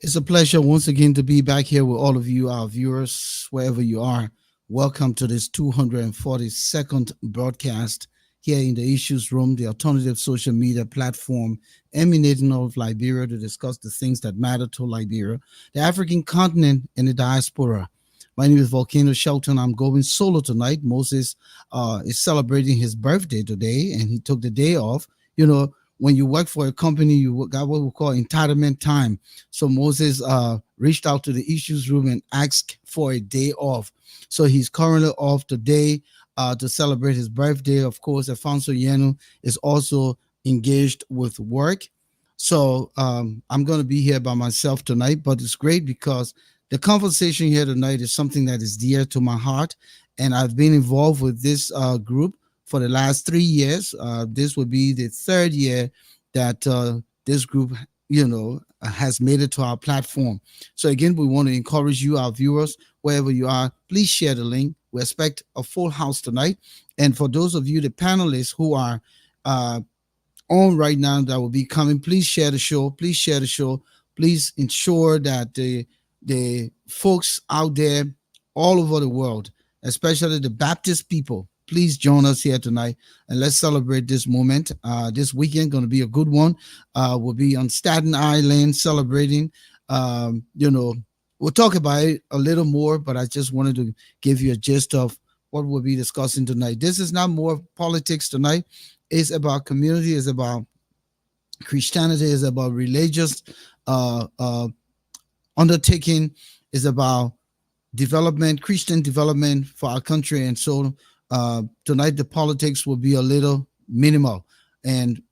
It's a pleasure once again to be back here with all of you, our viewers, wherever you are. Welcome to this 242nd broadcast here in the Issues Room, the alternative social media platform emanating out of Liberia to discuss the things that matter to Liberia, the African continent, and the diaspora. My name is Volcano Shelton. I'm going solo tonight. Moses is celebrating his birthday today, and he took the day off. You know, when you work for a company, you got what we call entitlement time. So Moses reached out to the issues room and asked for a day off. So he's currently off today to celebrate his birthday. Of course, Alphonso is also engaged with work. So I'm going to be here by myself tonight, but it's great because the conversation here tonight is something that is dear to my heart. And I've been involved with this group for the last 3 years. This will be the third year that this group, has made it to our platform. So again, we want to encourage you, our viewers, wherever you are, please share the link. We expect a full house tonight. And for those of you, the panelists who are on right now that will be coming, please share the show. Please share the show. Please ensure that the folks out there all over the world, especially the Baptist people, please join us here tonight and let's celebrate this moment. This weekend going to be a good one. We'll be on Staten Island celebrating. We'll talk about it a little more, but I just wanted to give you a gist of what we'll be discussing tonight. This is not more politics tonight. It's about community. It's about Christianity. It's about religious undertaking. It's about development, Christian development for our country. And so tonight the politics will be a little minimal. And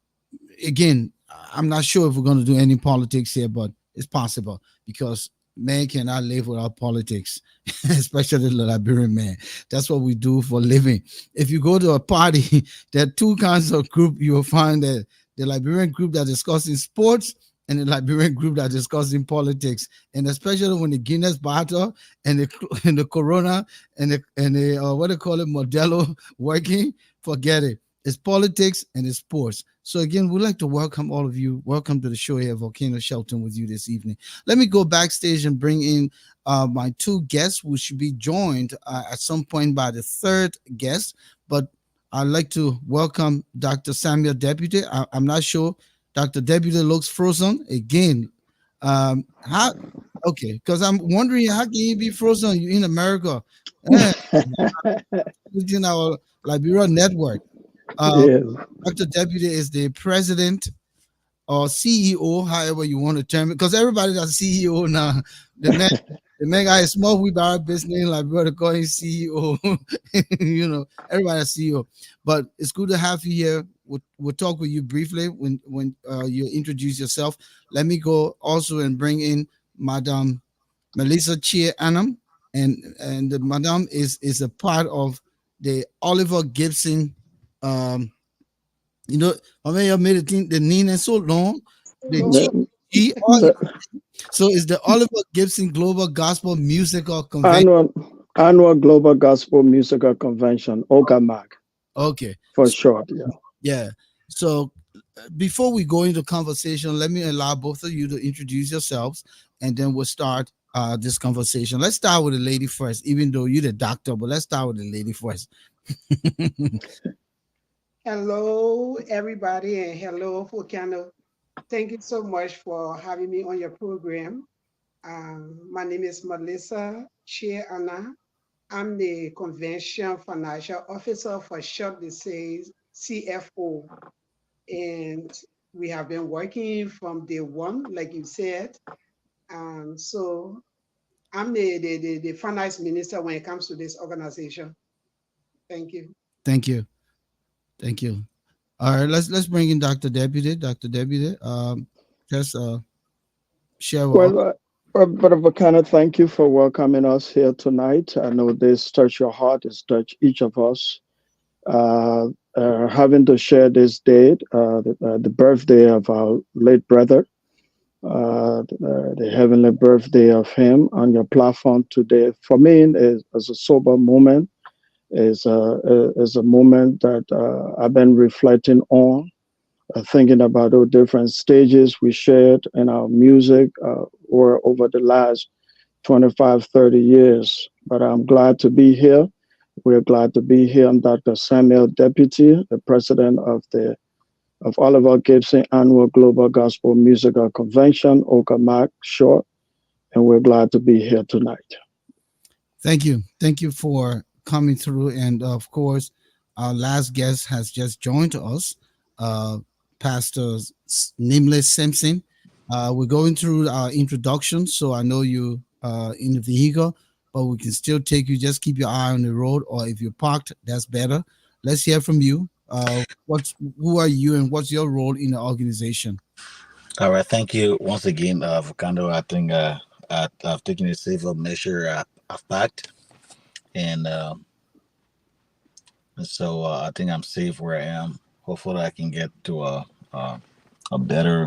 again, I'm not sure if we're going to do any politics here, but it's possible because man cannot live without politics, especially the Liberian man. That's what we do for a living. If you go to a party, there are two kinds of group. You will find that the Liberian group that discussing sports and the Liberian group that discussing politics, and especially when the Guinness battle and the Corona and the what they call it Modelo working, forget it. It's politics and it's sports. So again, we'd like to welcome all of you. Welcome to the show here, Volcano Shelton, with you this evening. Let me go backstage and bring in my two guests, who should be joined at some point by the third guest. But I'd like to welcome Dr. Samuel Deputy. I'm not sure. Dr. Deputy looks frozen again. How? Okay, because I'm wondering how can you be frozen? You in America? Eh, Using our Liberia network. Yes. Dr. Deputy is the president or CEO, however you want to term it, because everybody that's CEO now. The man, the man guy is small wheelbarrow business, like brother call him CEO. Everybody's CEO. But it's good to have you here. We'll talk with you briefly when you introduce yourself. Let me go also and bring in Madam Melissa Chia Annam, and the Madam is a part of the Oliver Gibson. Um, I mean, I made it think the name is so long. The G, so it's the Oliver Gibson Global Gospel Musical Convention. Annual Global Gospel Musical Convention, OGAMAC, Okay, for short. Yeah. yeah. So before we go into conversation, let me allow both of you to introduce yourselves, and then we'll start this conversation. Let's start with the lady first, even though you're the doctor, but let's start with the lady first. Hello, everybody, and hello, Volcano. Thank you so much for having me on your program. My name is Melissa Anna. I'm the Convention Financial Officer for short they say CFO. And we have been working from day one, like you said. So I'm the finance minister when it comes to this organization. Thank you. Thank you. Thank you. All right, let's bring in Dr. Deputy. Dr. Deputy, just share with Well, Brother Volcano, thank you for welcoming us here tonight. I know this touched your heart, it's touched each of us. Having to share this date, the birthday of our late brother, the heavenly birthday of him on your platform today, for me is a sober moment. Is a moment that I've been reflecting on thinking about the different stages we shared in our music or over the last 25, 30 years. But I'm glad to be here. We're glad to be here. I'm Dr. Samuel Deputy, the president of Oliver Gibson Annual Global Gospel Musical Convention, OGAMAC short, and we're glad to be here tonight. Thank you. Thank you for coming through. And of course, our last guest has just joined us, uh, Pastor Nameless Simpson. We're going through our introduction, so I know you in the vehicle, but we can still take you. Just keep your eye on the road, or if you're parked, that's better. Let's hear from you. Who are you, and what's your role in the organization? All right, thank you once again, Volcano. I think I've taken a safer measure. I've packed, and so I think I'm safe where I am. Hopefully, I can get to a better,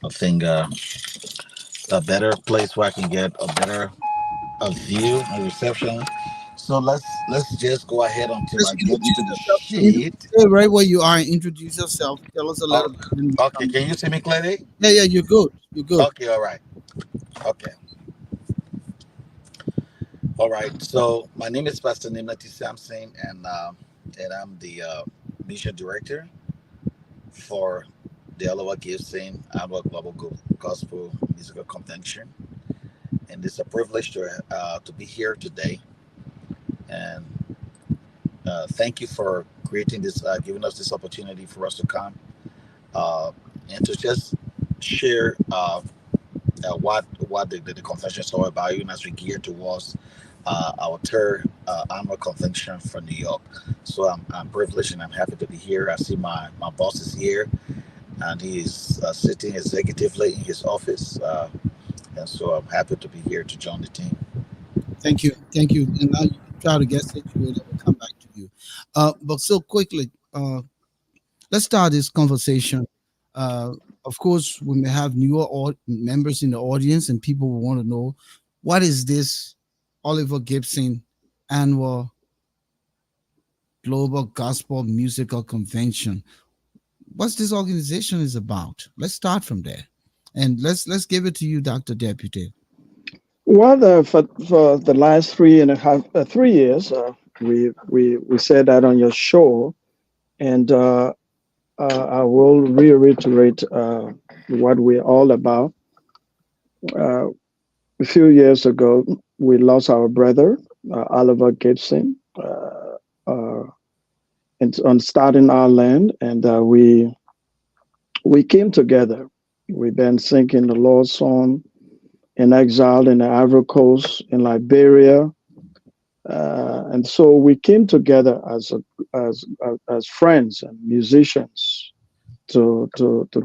I think, a better place where I can get a better a view and reception. So let's just go ahead until Just I get introduce into the yourself. shade. Stay right where you are and introduce yourself. Tell us a Oh, little bit. Then we okay, come. can you see me clearly? Yeah, you're good. You're good. Okay, all right. Okay. All right. So my name is Pastor Nimati Sampson, and I'm the mission director for the Aloha Gibson Annual Global Gospel Musical Convention, and it's a privilege to be here today. And thank you for creating this, giving us this opportunity for us to come uh, and to just share what the convention is all about, even as we gear towards our third annual convention for New York. So I'm privileged and I'm happy to be here. I see my boss is here, and he is sitting executively in his office, and so I'm happy to be here to join the team. Thank you. Thank you. And now you can try to get situated. We'll come back to you. But so quickly, let's start this conversation. Uh, of course, we may have newer members in the audience, and people will want to know what is this Oliver Gibson annual Global Gospel Musical Convention? What's this organization is about? Let's start from there, and let's give it to you, Dr. Deputy. Well, for the last 3 years, we said that on your show, and I will reiterate what we're all about. Uh, a few years ago, we lost our brother, Oliver Gibson, uh, on Staten Island, and we came together. We've been singing the Lord's song in exile in the Ivory Coast, in Liberia, and so we came together as friends and musicians to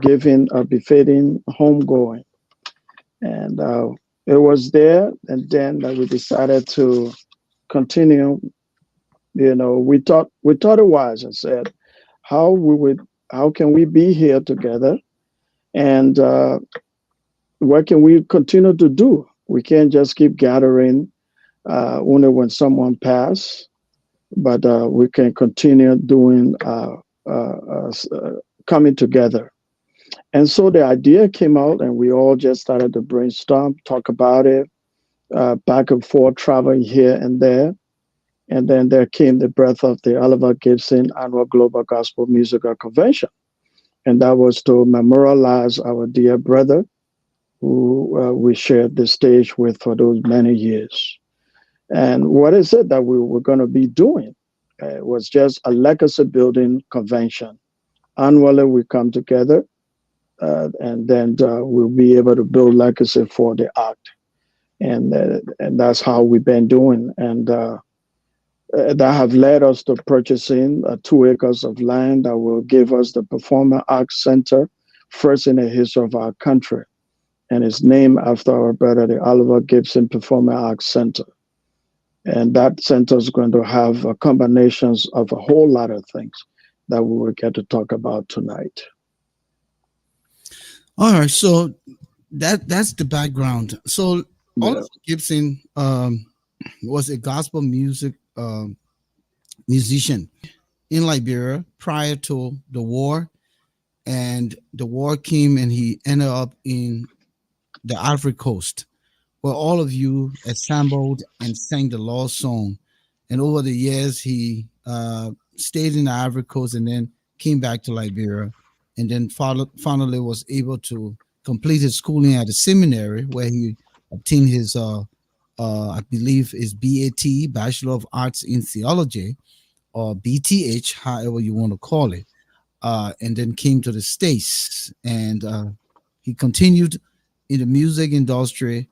give him a befitting homegoing. And it was there, and then we decided to continue. We thought it wise and said, how can we be here together, and what can we continue to do? We can't just keep gathering only when someone passes, but we can continue doing coming together. And so the idea came out, and we all just started to brainstorm, talk about it, back and forth, traveling here and there. And then there came the breath of the Oliver Gibson Annual Global Gospel Musical Convention. And that was to memorialize our dear brother who we shared the stage with for those many years. And what is it that we were going to be doing? It was just a legacy building convention. Annually, we come together, and then we'll be able to build legacy for the art. And that's how we've been doing. And that have led us to purchasing 2 acres of land that will give us the Performing Arts Center, first in the history of our country. And it's named after our brother, the Oliver Gibson Performing Arts Center. And that center is going to have combinations of a whole lot of things that we will get to talk about tonight. All right, so that's the background. So Yeah. Oliver Gibson was a gospel music musician in Liberia prior to the war. and the war came, and he ended up in the Ivory Coast, where all of you assembled and sang the Lord's song. And over the years, he stayed in the Ivory Coast and then came back to Liberia, and then finally was able to complete his schooling at a seminary where he obtained his, I believe, his BAT, Bachelor of Arts in Theology, or BTH, however you want to call it, and then came to the States. And he continued in the music industry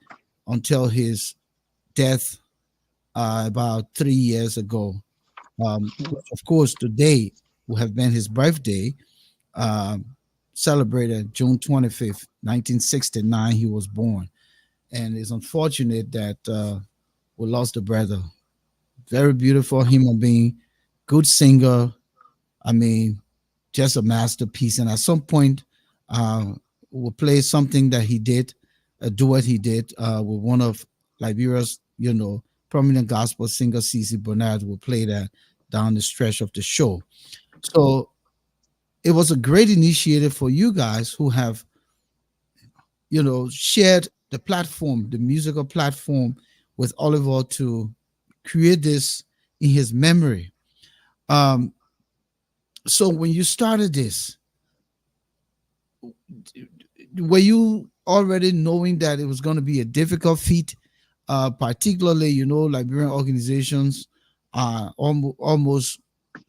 until his death about 3 years ago. Which of course, today will have been his birthday, um, celebrated June 25th, 1969. He was born. And it's unfortunate that we lost a brother. Very beautiful human being, good singer. I mean, just a masterpiece. And at some point, uh, we'll play something that he did, a duet he did with one of Liberia's, prominent gospel singer, C.C. Bernard. Will play that down the stretch of the show. So it was a great initiative for you guys who have, shared the platform, the musical platform with Oliver to create this in his memory. Um, so when you started this, were you already knowing that it was going to be a difficult feat? Particularly, Liberian organizations are almost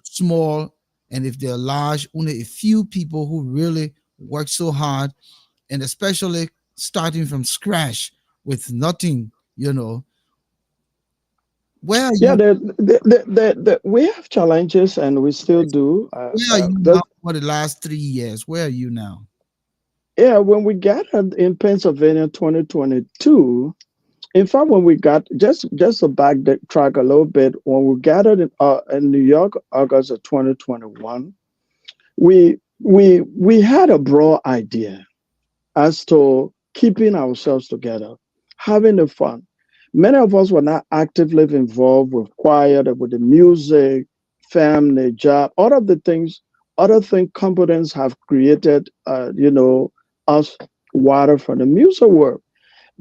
small, and if they're large, only a few people who really work so hard, and especially starting from scratch with nothing. Where are Yeah, you? we have challenges, and we still do. Where are you now for the last 3 years? Where are you now? Yeah, when we gathered in Pennsylvania 2022, in fact, when we got just to back the track a little bit, when we gathered in New York, August of 2021, we had a broad idea as to keeping ourselves together, having the fun. Many of us were not actively involved with choir, with the music, family, job, all of the things, other things, competence have created, us water from the music world.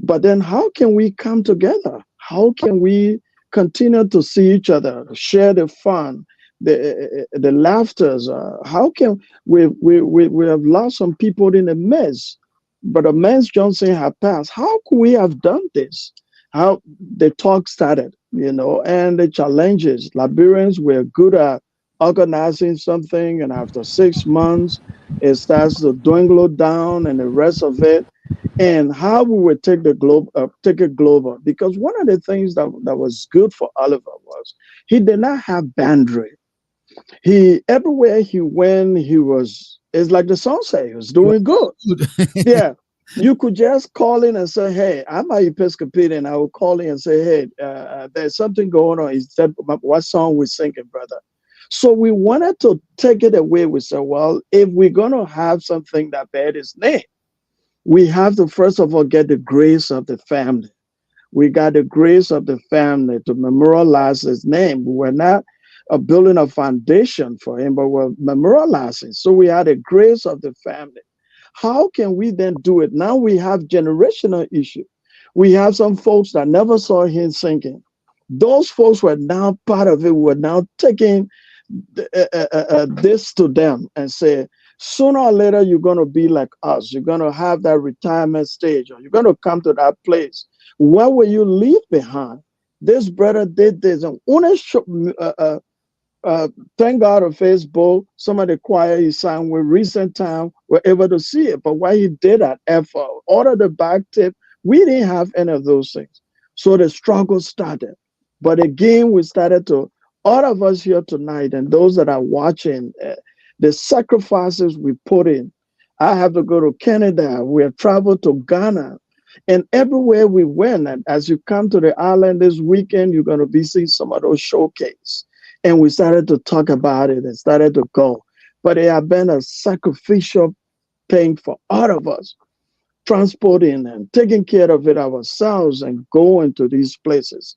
But then how can we come together? How can we continue to see each other, share the fun, the laughters? How can we have lost some people in the mess, but the Mans Johnson had passed. How could we have done this? How the talk started, and the challenges. Liberians were good at organizing something, and after 6 months, it starts to dwindle down, and the rest of it and how we would take it global. Because one of the things that was good for Oliver was he did not have boundary. He everywhere he went, it's like the song says, he was doing good. Yeah. You could just call in and say, hey, I'm an Episcopalian. I would call in and say, hey, there's something going on. He said, what song we singing, brother? So we wanted to take it away. We said, well, if we're going to have something that bears his name, we have to first of all get the grace of the family. We got the grace of the family to memorialize his name. We were not building a foundation for him, but we're memorializing. So we had the grace of the family. How can we then do it? Now we have generational issue. We have some folks that never saw him singing. Those folks were now part of it. We're now taking this to them and say, sooner or later, you're going to be like us. You're going to have that retirement stage, or you're going to come to that place. What will you leave behind? This brother did this. And thank God on Facebook, some of the choir he sang with recent time were able to see it. But why he did that effort, all of the back tip, we didn't have any of those things. So the struggle started. But again, we started to, all of us here tonight and those that are watching, the sacrifices we put in. I have to go to Canada. We have traveled to Ghana. And everywhere we went, and as you come to the island this weekend, you're going to be seeing some of those showcase. And we started to talk about it and started to go. But it had been a sacrificial thing for all of us, transporting and taking care of it ourselves and going to these places.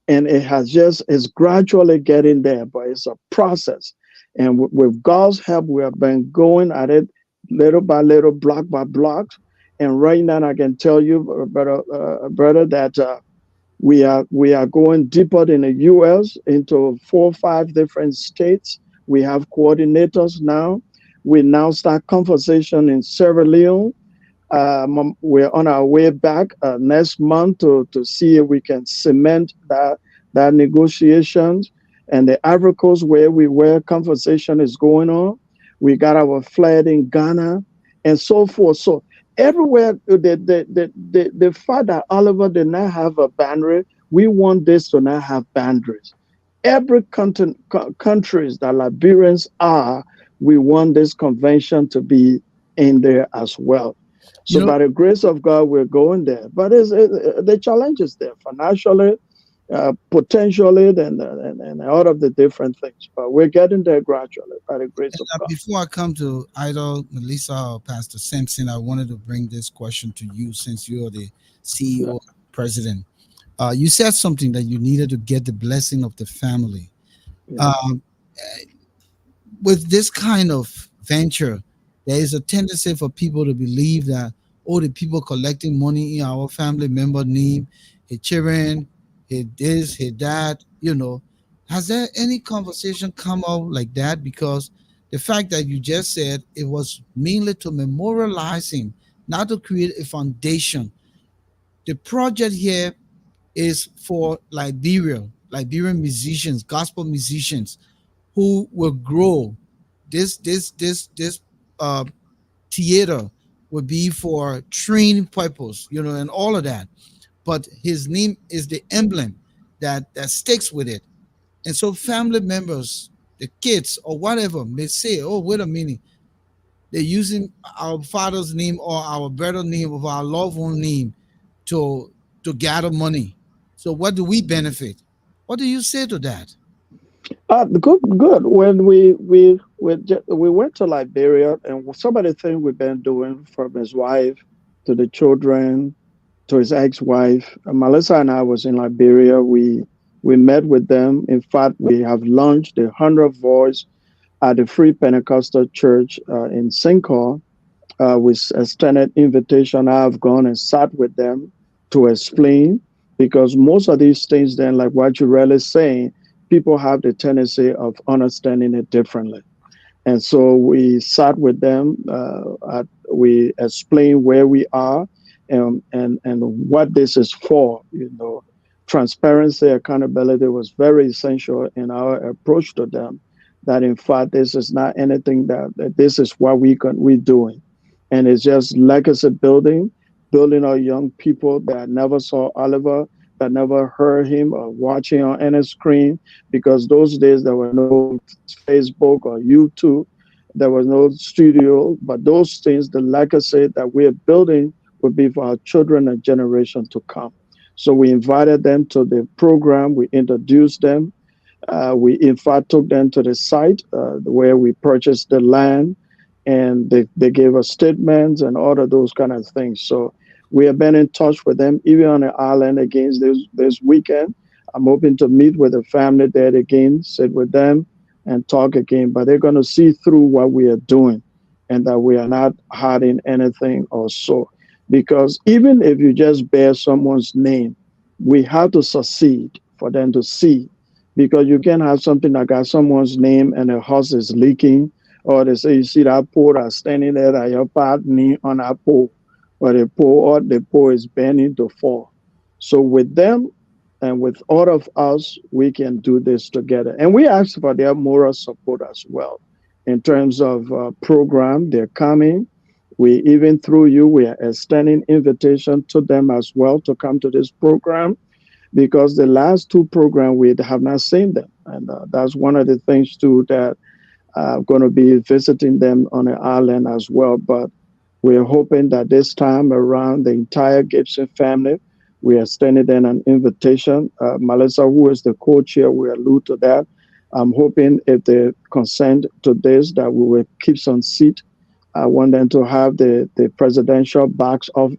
And it's gradually getting there, but it's a process. And with God's help, we have been going at it little by little, block by block. And right now, I can tell you, brother, that we are going deeper in the U.S. into 4 or 5 different states. We have coordinators now. We now start conversation in Sierra Leone. We're on our way back next month to see if we can cement that negotiations. And the Ivory Coast, where we were, conversation is going on. We got our flag in Ghana and so forth. So everywhere, the fact that Oliver did not have a boundary, we want this to not have boundaries. Every countries that Liberians are, we want this convention to be in there as well. You So know, by the grace of God, we're going there. But the challenge is there financially, potentially, and all of the different things. But we're getting there gradually by the grace of God. before I come to Idol, Melissa, or Pastor Simpson, I wanted to bring this question to you since you're the Yeah, CEO, president. You said something that you needed to get the blessing of the family. yeah. Um, with this kind of venture, there is a tendency for people to believe that, oh, the people collecting money in our family member name, his children, his this, his that, has there any conversation come out like that? Because the fact that you just said it was mainly to memorialize him, not to create a foundation. The project here is for Liberian musicians, gospel musicians who will grow. This uh, theater would be for training purpose, and all of that. But his name is the emblem that sticks with it. And so family members, the kids or whatever may say, "Oh, wait a minute, they're using our father's name or our brother name or our loved one name to gather money. So what do we benefit?" What do you say to that? Good, good. When we went to Liberia, and some of the things we've been doing, from his wife to the children to his ex-wife, Melissa and I was in Liberia. We met with them. In fact, we have launched the 100th Voice at the Free Pentecostal Church in Sincor with extended invitation. I've gone and sat with them to explain, because most of these things, then, like what you're really saying, people have the tendency of understanding it differently. And so we sat with them. We explained where we are, and what this is for. Transparency, accountability was very essential in our approach to them. That in fact, this is not anything that this is what we're doing, and it's just legacy building, building our young people that never saw Oliver, that never heard him or watching on any screen, because those days there were no Facebook or YouTube, there was no studio. But those things, the legacy that we're building, would be for our children and generation to come. So we invited them to the program. We introduced them. We, in fact, took them to the site where we purchased the land, and they gave us statements and all of those kind of things. So we have been in touch with them, even on the island again this weekend. I'm hoping to meet with the family there again, sit with them, and talk again. But they're going to see through what we are doing, and that we are not hiding anything or so. Because even if you just bear someone's name, we have to succeed for them to see. Because you can have something that got someone's name and the house is leaking, or they say, you see that pole that's standing there, that your partner on that pole, or the pole is bending to fall. So with them and with all of us, we can do this together. And we ask for their moral support as well. In terms of program, they're coming. We, even through you, we are extending invitation to them as well to come to this program, because the last two programs we have not seen them, and that's one of the things too, that I'm going to be visiting them on the island as well. But we're hoping that this time around, the entire Gibson family, we are extending them an invitation. Melissa, who is the co-chair, will allude to that. I'm hoping, if they consent to this, that we will keep some seat. I want them to have the presidential box of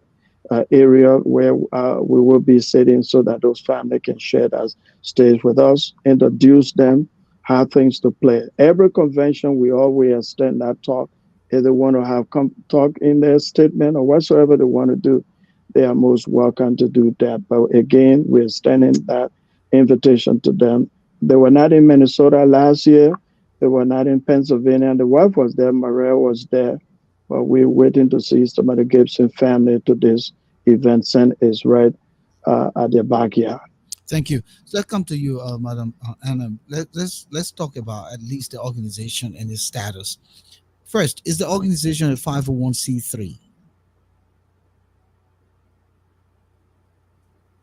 area where we will be sitting, so that those family can share that stage with us, introduce them, have things to play. Every convention, we always extend that talk If they want to have come talk in their statement or whatsoever they want to do, they are most welcome to do that. But again, we're extending that invitation to them. They were not in Minnesota last year. They were not in Pennsylvania. The wife was there. Maria was there. But we're waiting to see some of the Gibson family to this event. Sent is right at their backyard. Thank you. So let's come to you, Madam Anna. Let's talk about at least the organization and its status. First, is the organization a 501c3?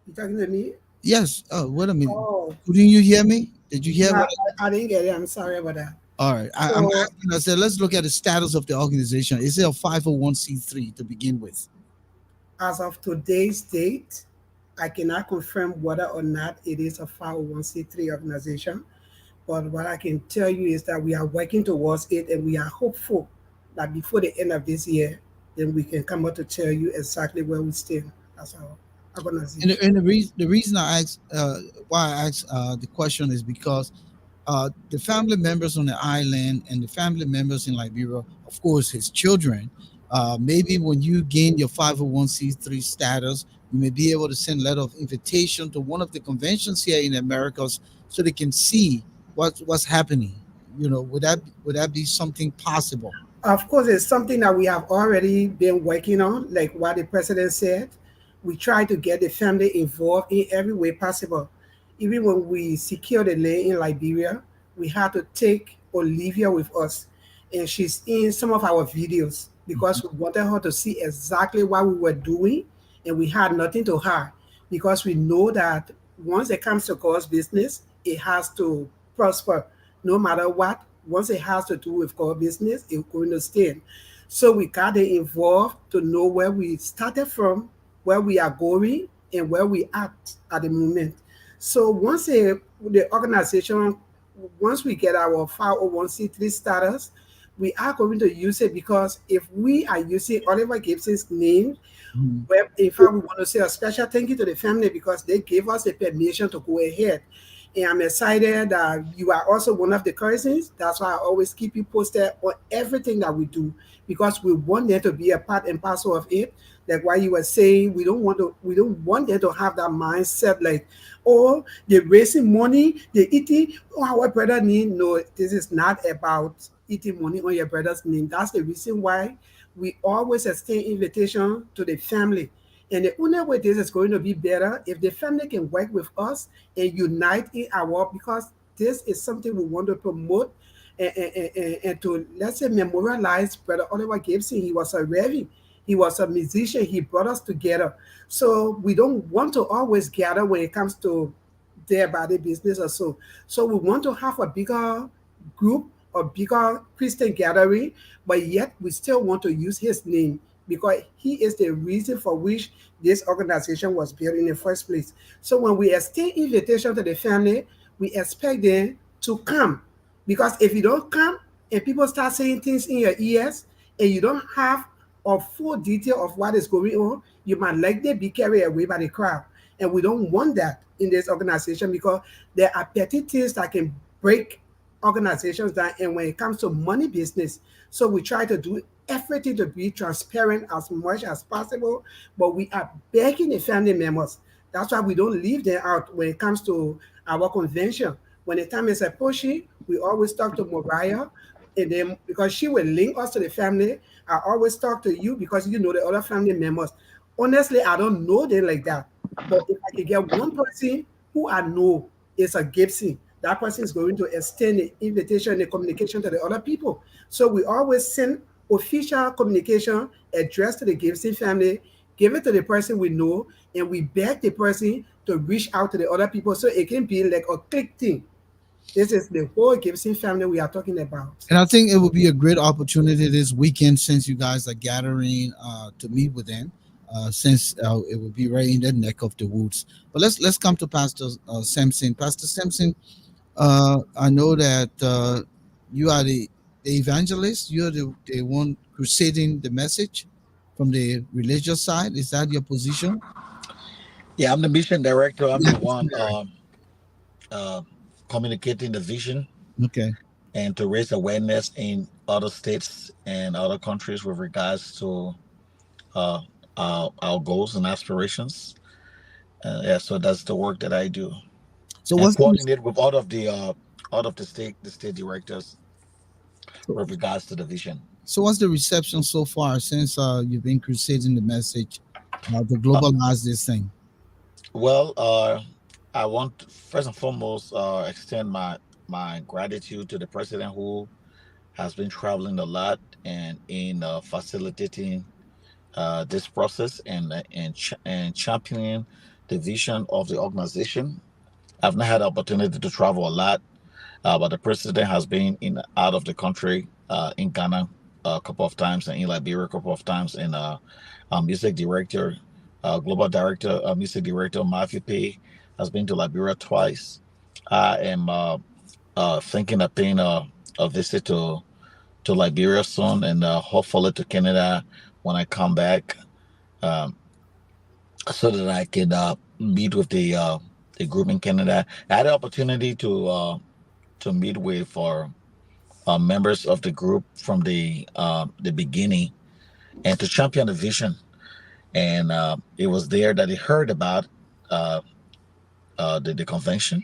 You talking to me? Yes. Oh, wait a minute. Oh, Couldn't you hear me? Did you hear no, what? I didn't get it. I'm sorry about that. All right. I'm So asking. I said, let's look at the status of the organization. Is it a 501c3 to begin with? as of today's date, I cannot confirm whether or not it is a 501c3 organization. But what I can tell you is that we are working towards it and we are hopeful that before the end of this year, then we can come out to tell you exactly where we stand as our organization. The reason I asked, why I asked the question is because the family members on the island and the family members in Liberia, of course, his children. Maybe when you gain your 501c3 status, you may be able to send a letter of invitation to one of the conventions here in the Americas so they can see what's happening. Would that be something possible? Of course, it's something that we have already been working on, like what the president said. We try to get the family involved in every way possible. Even when we secured the land in Liberia, we had to take Olivia with us. And she's in some of our videos because we wanted her to see exactly what we were doing and we had nothing to hide because we know that once it comes to God's business, it has to prosper no matter what. Once it has to do with God's business, it's going to stand. So we got them involved to know where we started from, where we are going, and where we at the moment. So the organization, once we get our 501c3 status, we are going to use it because if we are using Oliver Gibson's name, Mhm. well, in fact, we want to say a special thank you to the family because they gave us the permission to go ahead. And I'm excited that you are also one of the cousins. That's why I always keep you posted on everything that we do because we want them to be a part and parcel of it. Like what you were saying, we don't want them to have that mindset like, oh, they're raising money, they're eating, oh, our brother need. No, this is not about eating money on your brother's name. That's the reason why we always extend invitation to the family. And the only way this is going to be better if the family can work with us and unite in our work because this is something we want to promote and to, let's say, memorialize Brother Oliver Gibson. He was a reverend, he was a musician, he brought us together. So we don't want to always gather when it comes to their body business or so. So we want to have a bigger group or bigger Christian gathering, but yet we still want to use his name because he is the reason for which this organization was built in the first place. So when we extend invitation to the family, we expect them to come. Because if you don't come and people start saying things in your ears and you don't have a full detail of what is going on, you might likely be carried away by the crowd. And we don't want that in this organization because there are petty things that can break organizations down. And when it comes to money business, so we try to do everything to be transparent as much as possible, but we are begging the family members. That's why we don't leave them out when it comes to our convention. When the time is approaching, we always talk to Mariah, and then because she will link us to the family, I always talk to you because you know the other family members. Honestly, I don't know them like that. But if I can get one person who I know is a Gibson, that person is going to extend the invitation and the communication to the other people. So we always send official communication addressed to the Gibson family, give it to the person we know, and we beg the person to reach out to the other people so it can be like a click thing. This is the whole Gibson family we are talking about. And I think it would be a great opportunity this weekend since you guys are gathering to meet with them. Since it will be right in the neck of the woods. But let's come to Pastor Sampson. Pastor Sampson, I know that you are the evangelist. You're the one crusading the message from the religious side. Is that your position? Yeah, I'm the mission director. I'm Yeah. the one uh, communicating the vision Okay. and to raise awareness in other states and other countries with regards to uh, our goals and aspirations. Yeah, so that's the work that I do, So and what's the, coordinate with all of the state directors so, with regards to the vision. so what's the reception so far since you've been crusading the message to Uh, globalize this thing? well, I want to, first and foremost, extend my gratitude to the president who has been traveling a lot and in facilitating this process and championing the vision of the organization. I've not had the opportunity to travel a lot, but the president has been in out of the country, in Ghana a couple of times and in Liberia a couple of times. And music director, global director, music director Matthew P has been to Liberia twice. I am thinking of paying a visit to Liberia soon, and hopefully to Canada when I come back, um, so that I can meet with the group in Canada. I had the opportunity to meet with members of the group from the beginning and to champion the vision. And it was there that he heard about uh, the convention,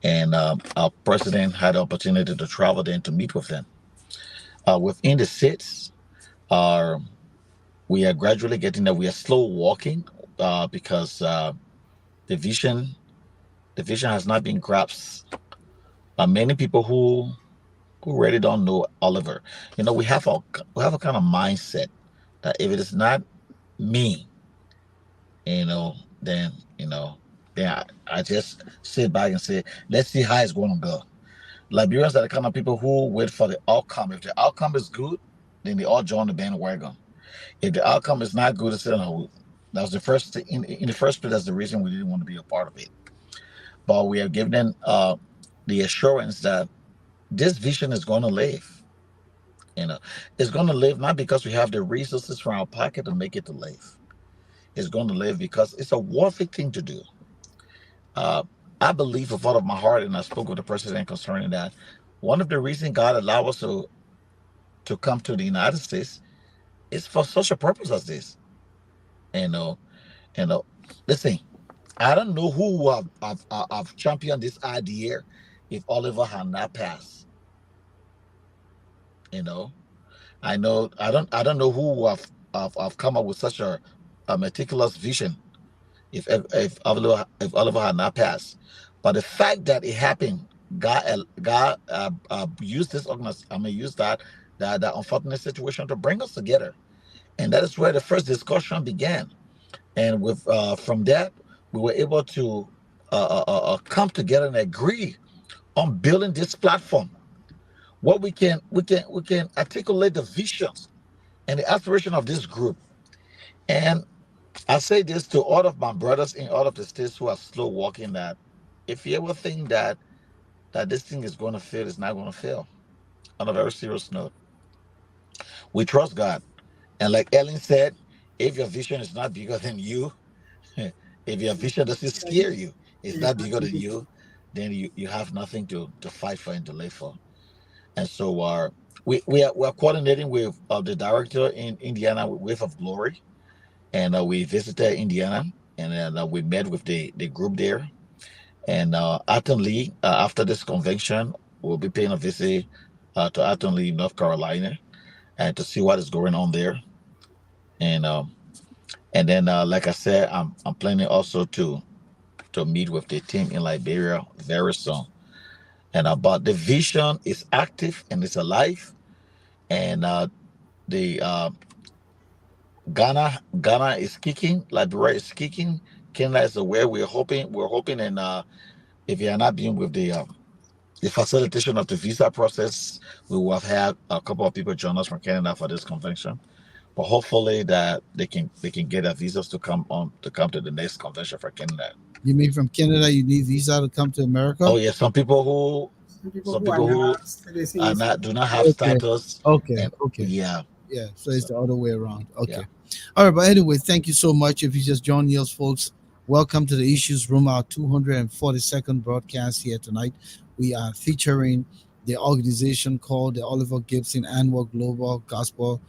and our president had the opportunity to travel there and to meet with them. Within the states, uh, we are gradually getting there. We are slow walking because the vision the vision has not been grasped. Many people who really don't know Oliver. We have a kind of mindset that if it is not me, you know, then then I just sit back and say, let's see how it's going to go. Liberians are the kind of people who wait for the outcome. If the outcome is good, then they all join the bandwagon. If the outcome is not good, it's no. That was the first in the first place. That's the reason we didn't want to be a part of it. But we have given them the assurance that this vision is going to live. You know, it's going to live not because we have the resources from our pocket to make it to live. It's going to live because it's a worthy thing to do. Uh, I believe with all of my heart, and I spoke with the president concerning that. One of the reasons God allowed us to come to the United States is for such a purpose as this. You know, you know. Listen, I don't know who have championed this idea if Oliver had not passed. You know, I don't know who have come up with such a meticulous vision if Oliver had not passed. But the fact that it happened, God used this organization. I mean, used that unfortunate situation to bring us together, and that is where the first discussion began. And with from that, we were able to come together and agree on building this platform. What we can articulate the visions and the aspiration of this group. And I say this to all of my brothers in all of the states who are slow walking, that if you ever think that this thing is going to fail, it's not going to fail. On a very serious note, we trust God. And like Ellen said, if your vision is not bigger than you, if your vision doesn't scare you, it's not bigger than you, then you have nothing to fight for and to live for. And so we're coordinating with the director in Indiana with Wave of Glory, and we visited Indiana, and then we met with the group there. And Acton Lee, after this convention, we'll be paying a visit to Acton Lee, North Carolina, and to see what is going on there. And then, like I said, I'm planning also to meet with the team in Liberia very soon. And about the vision is active and it's alive, and the Ghana is kicking, Liberia is kicking, Canada is aware. We're hoping, and if you are not being with the facilitation of the visa process, we will have had a couple of people join us from Canada for this convention. But hopefully that they can get their visas to come to the next convention for Canada. You mean from Canada you need visa to come to America? Oh yeah, Some people some who are people who not are citizens. not do not have Okay. status, Okay. and Okay. yeah, Yeah. So it's so the other way around. yeah. Okay. All right. But anyway, thank you so much. If you just joined us, folks, welcome to the Issues Room, our 242nd broadcast here tonight. We are featuring the organization called the Oliver Gibson Annual Global Gospel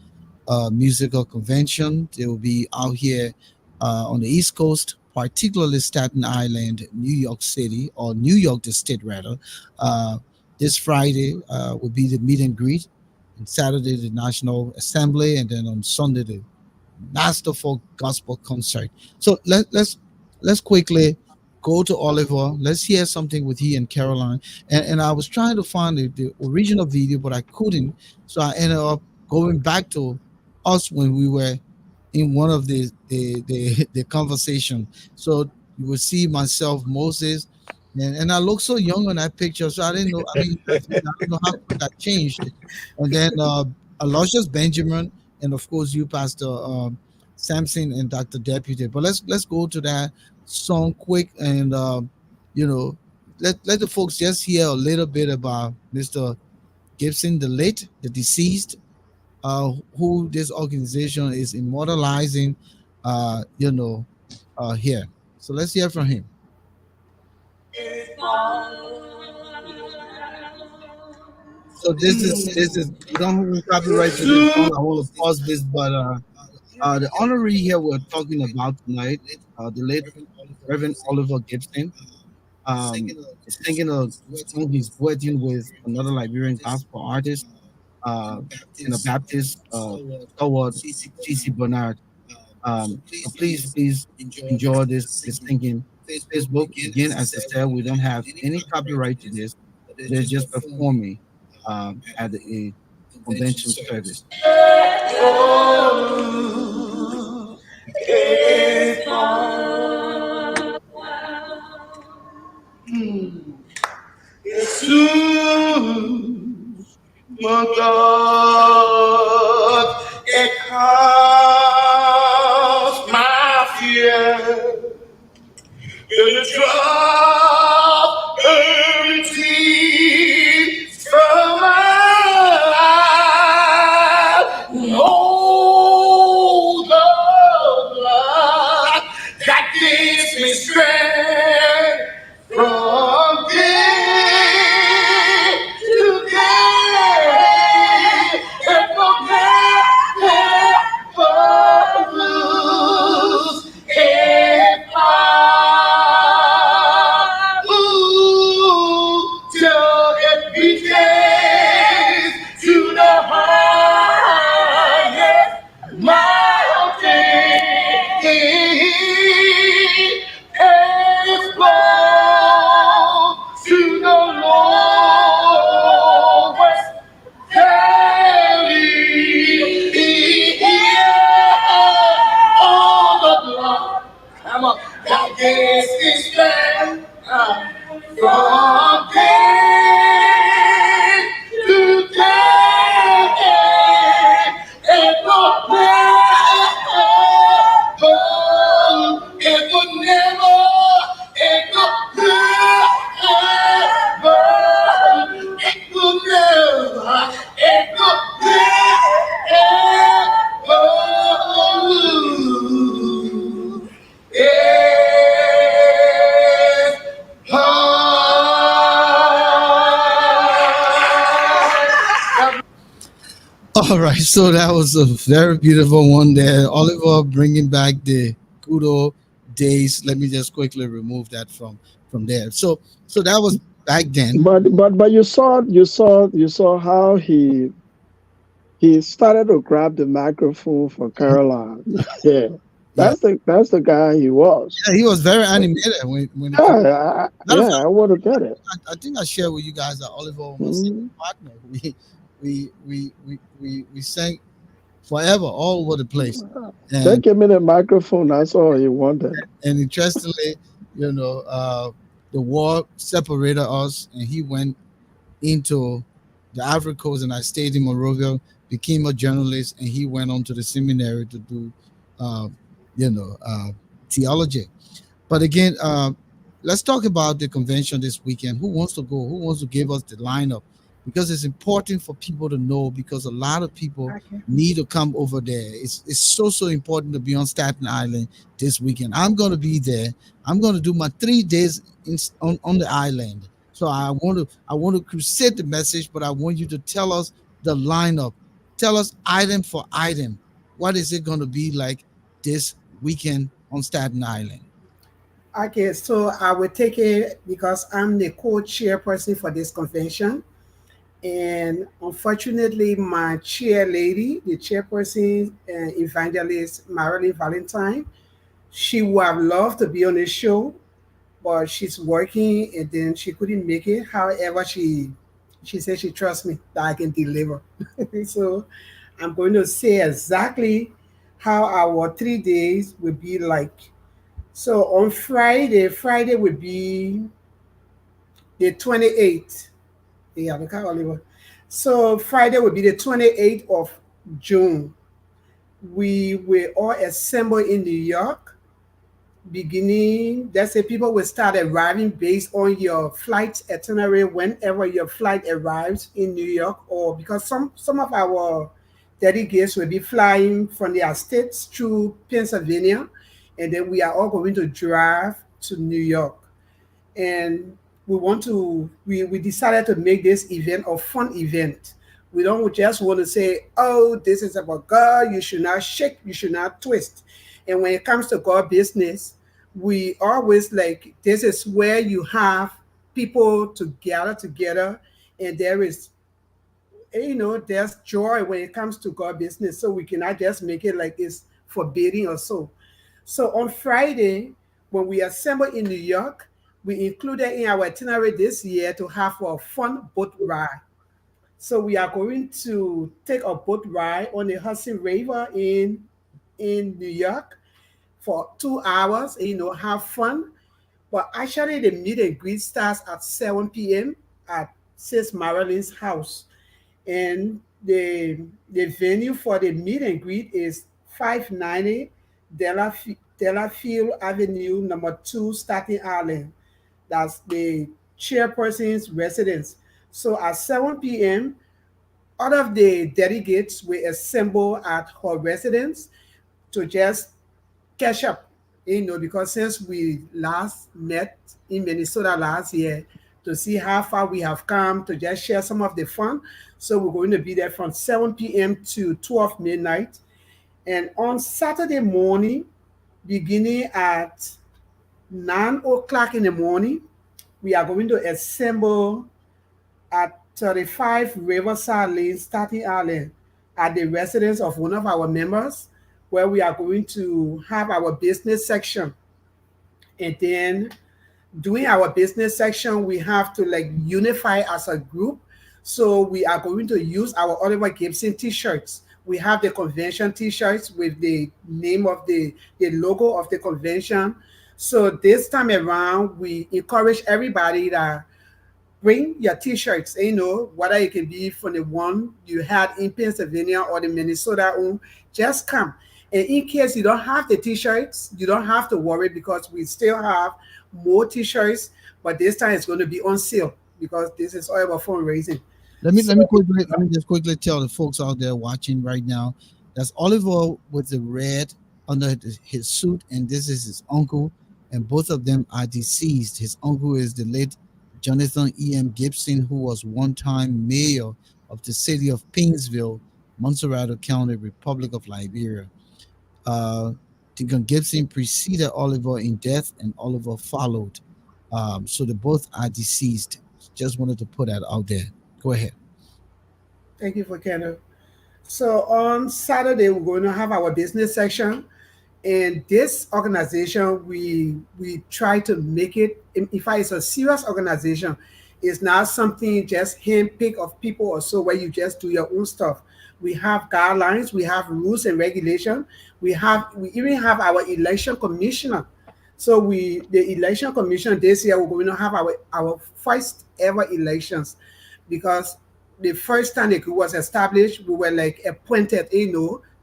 Musical Convention. They will be out here on the East Coast, particularly Staten Island, New York City, or New York, the state rather. Uh, this Friday will be the meet and greet, and Saturday the National Assembly, and then on Sunday the masterful gospel concert. So let's quickly go to Oliver. Let's hear something with he and Caroline. And I was trying to find the original video, but I couldn't. So I ended up going back to us when we were in one of the conversation. So you will see myself, Moses, and I look so young on that picture. So I didn't know. I mean, I don't know how come that changed. And then Aloysius Benjamin, and of course you, Pastor Samson and Dr. Deputy. But let's go to that song quick, and you know, let the folks just hear a little bit about Mr. Gibson, the late, the deceased, who this organization is immortalizing, you know, here. So let's hear from him. So this is we don't have any copyright to this song. I want to pause this, but the honoree here we're talking about tonight, the late Reverend Oliver Gibson, is singing a song he's duetting with another Liberian gospel artist, uh, and a Baptist stalwart, C.C. Bernard. So please enjoy this singing. Facebook again, as I said, we don't have any copyright to this. They're just performing at a convention service. My God, it caused my fear. You drop every tear from my eye. Oh, the blood that gives me strength from day to day. And from never lose its power. Ooh, till it reaches to the highest mountain. Explode to the lowest valley. Yeah, all the blood, come on, that is his land. From day to day, it will never, it will never, it will never, it will never, it will never lose. All right, so that was a very beautiful one there. Oliver bringing back the good old days. Let me just quickly remove that from there. So that was back then. But you saw how he started to grab the microphone for Caroline. Yeah, Yeah, that's the guy he was. yeah, he was very animated when it Yeah, came. Matter of yeah, fact, I want to get it. I think I shared with you guys that Oliver was my singing Mhm. partner. We sang forever all over the place, Just and give me the microphone. That's all he wanted. interestingly, you know, the war separated us, and he went into the Ivory Coast, and I stayed in Monrovia, became a journalist, and he went on to the seminary to do, uh, you know, theology. But again, let's talk about the convention this weekend. Who wants to go? Who wants to give us the lineup? Because it's important for people to know, because a lot of people Okay. need to come over there. It's so important to be on Staten Island this weekend. I'm going to be there. I'm going to do my 3 days on the island. So I want to crusade the message, but I want you to tell us the lineup. Tell us item for item. What is it going to be like this weekend on Staten Island? Okay, so I will take it because I'm the co-chairperson for this convention. And unfortunately, my chair lady, the chairperson, evangelist Marilyn Valentine, she would have loved to be on the show, but she's working and then she couldn't make it. However, she said she trusts me that I can deliver. So I'm going to say exactly how our 3 days will be like. So on Friday would be the 28th. Yeah, look at Oliver. So Friday will be the 28th of June. We will all assemble in New York beginning. Let's say people will start arriving based on your flight itinerary whenever your flight arrives in New York, or because some of our delegates will be flying from their states through Pennsylvania, and then we are all going to drive to New York. And we decided to make this event a fun event. We don't just want to say, oh, this is about God, you should not shake, you should not twist. And when it comes to God business, we always like, this is where you have people to gather together, and there is, there's joy when it comes to God business. So we cannot just make it like it's forbidding or so. So on Friday, when we assemble in New York, we included in our itinerary this year to have a fun boat ride. So we are going to take a boat ride on the Hudson River in New York for 2 hours, have fun. But actually, the meet and greet starts at 7 p.m. at Sis Marilyn's house. And the venue for the meet and greet is 590 Delafield Avenue, number 2, Staten Island. That's the chairperson's residence. So at 7 p.m., all of the delegates will assemble at her residence to just catch up, because since we last met in Minnesota last year, to see how far we have come, to just share some of the fun. So we're going to be there from 7 p.m. to 12 midnight. And on Saturday morning, beginning at 9 o'clock in the morning, we are going to assemble at 35 Riverside Lane, Staten Island, at the residence of one of our members, where we are going to have our business section. And then doing our business section, we have to like unify as a group. So we are going to use our Oliver Gibson t-shirts. We have the convention t-shirts with the name of the logo of the convention. So this time around, we encourage everybody that bring your t-shirts, whether it can be from the one you had in Pennsylvania or the Minnesota one, just come. And in case you don't have the t-shirts, you don't have to worry because we still have more t-shirts, but this time it's going to be on sale because this is all about fundraising. So Let me just quickly tell the folks out there watching right now. That's Oliver with the red under his suit, and this is his uncle, and both of them are deceased. His uncle is the late Jonathan E.M. Gibson, who was one-time mayor of the city of Painesville, Montserrat County, Republic of Liberia. Uh, Deacon Gibson preceded Oliver in death, and Oliver followed. So they both are deceased. Just wanted to put that out there. Go ahead. thank you for Kendall. So on Saturday, we're going to have our business section. And this organization, we try to make it, in fact, it's a serious organization. It's not something just handpicked of people or so where you just do your own stuff. We have guidelines, we have rules and regulation. We even have our election commissioner. So the election commission this year, we're going to have our first ever elections, because the first time the group was established, we were like appointed,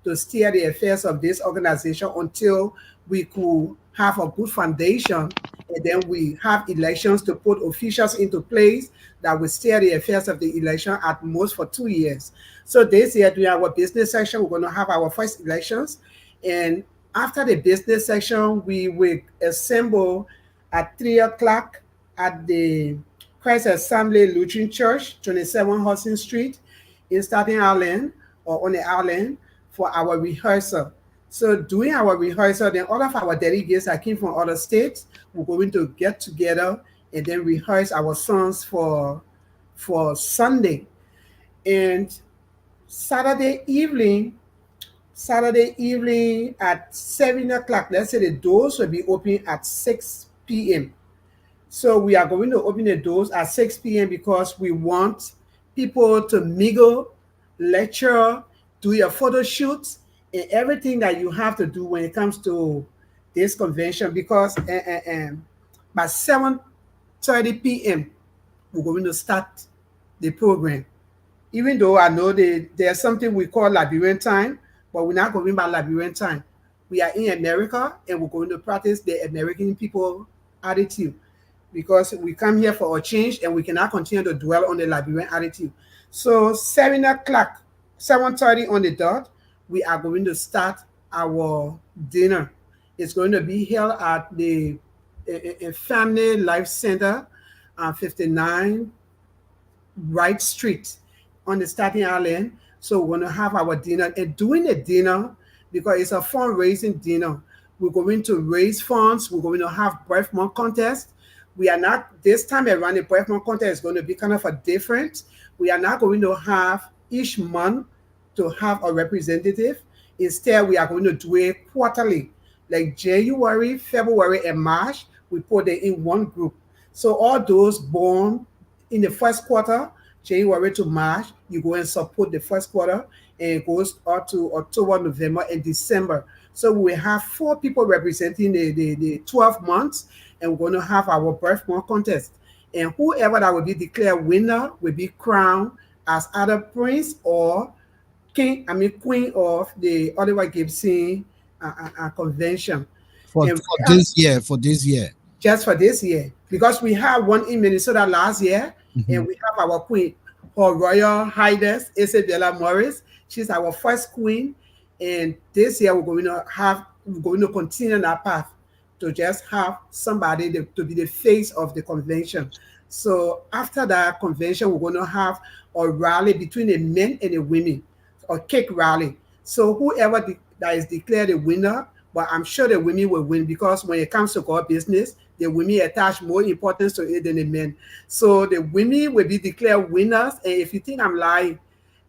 to steer the affairs of this organization until we could have a good foundation. And then we have elections to put officials into place that will steer the affairs of the election at most for 2 years. So this year, during our business section, we're going to have our first elections. And after the business section, we will assemble at 3 o'clock at the Christ Assembly Lutheran Church, 27 Hudson Street in Staten Island or on the island for our rehearsal. So during our rehearsal, then all of our delegates that came from other states, we're going to get together and then rehearse our songs for Sunday. And Saturday evening, Saturday evening at 7 o'clock, let's say the doors will be open at 6 p.m. So we are going to open the doors at 6 p.m. because we want people to mingle, lecture, do your photo shoots, and everything that you have to do when it comes to this convention. Because by 7:30 p.m., we're going to start the program. Even though I know there's something we call Liberian time, but we're not going by Liberian time. We are in America and we're going to practice the American people attitude because we come here for a change and we cannot continue to dwell on the Liberian attitude. So 7 o'clock, 7:30 on the dot, we are going to start our dinner. It's going to be held at the Family Life Center, 59 Wright Street on the Staten Island. So we're going to have our dinner. And during the dinner, because it's a fundraising dinner, we're going to raise funds. We're going to have birth month contest. We are not, this time around, the birth month contest is going to be kind of a different. We are not going to have each month to have a representative. Instead, we are going to do it quarterly. Like January, February, and March, we put it in one group. So all those born in the first quarter, January to March, you go and support the first quarter, and it goes up to October, November, and December. So we have 4 people representing the 12 months, and we're going to have our birth month contest. And whoever that will be declared winner will be crowned as either prince or queen of the Oliver Gibson convention. For this year, for this year. Just for this year, because we have one in Minnesota last year, and we have our queen, Her Royal Highness Isabella Morris. She's our first queen, and this year we're going to continue that path to just have somebody to be the face of the convention. So after that convention, we're going to have a rally between the men and the women, a cake rally. So whoever that is declared a winner, but I'm sure the women will win because when it comes to God business, the women attach more importance to it than the men. So the women will be declared winners. And if you think I'm lying,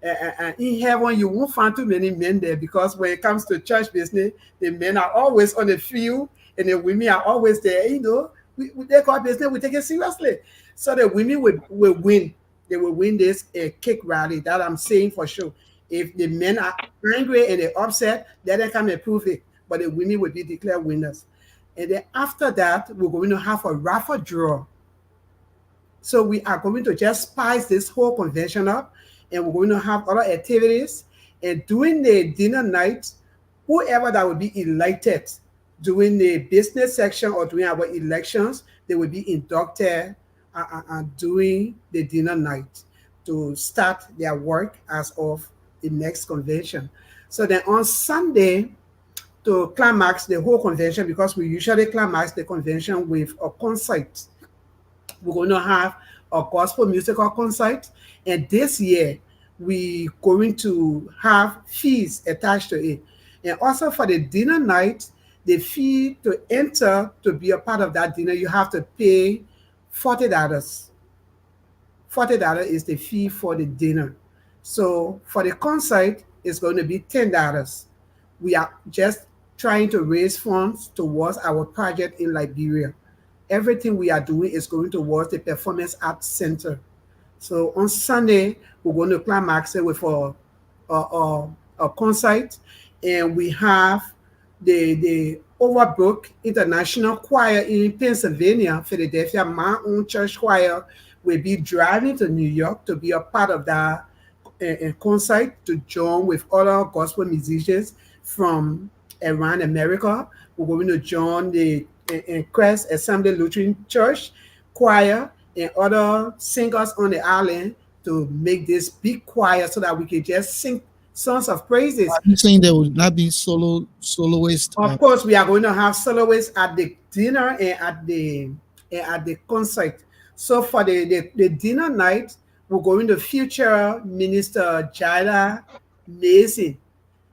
in heaven, you won't find too many men there because when it comes to church business, the men are always on the field and the women are always there. You know, we take our business, we take it seriously. So the women will win. They will win this cake rally. That I'm saying for sure. If the men are angry and they're upset, then they come and prove it. But the women will be declared winners. And then after that, we're going to have a raffle draw. So we are going to just spice this whole convention up, and we're going to have other activities. And during the dinner night, whoever that will be elected during the business section or during our elections, they will be inducted during the dinner night to start their work as of the next convention. So then on Sunday, to climax the whole convention, because we usually climax the convention with a concert. We're going to have a gospel musical concert, and this year we're going to have fees attached to it. And also for the dinner night, the fee to enter to be a part of that dinner, you have to pay $40. $40 is the fee for the dinner. So for the concert, it's going to be $10. We are just trying to raise funds towards our project in Liberia. Everything we are doing is going towards the Performance Arts Center. So on Sunday, we're going to climax it with a concert, and we have the Overbrook International Choir in Pennsylvania, Philadelphia. My own church choir will be driving to New York to be a part of that concert, to join with other gospel musicians from around America. We're going to join the Christ Assembly Lutheran Church choir and other singers on the island to make this big choir so that we can just sing songs of praises. Are you saying there will not be soloists? Of course, we are going to have soloists at the dinner and at the concert. So for the dinner night, we're going to feature Minister Jada Mason.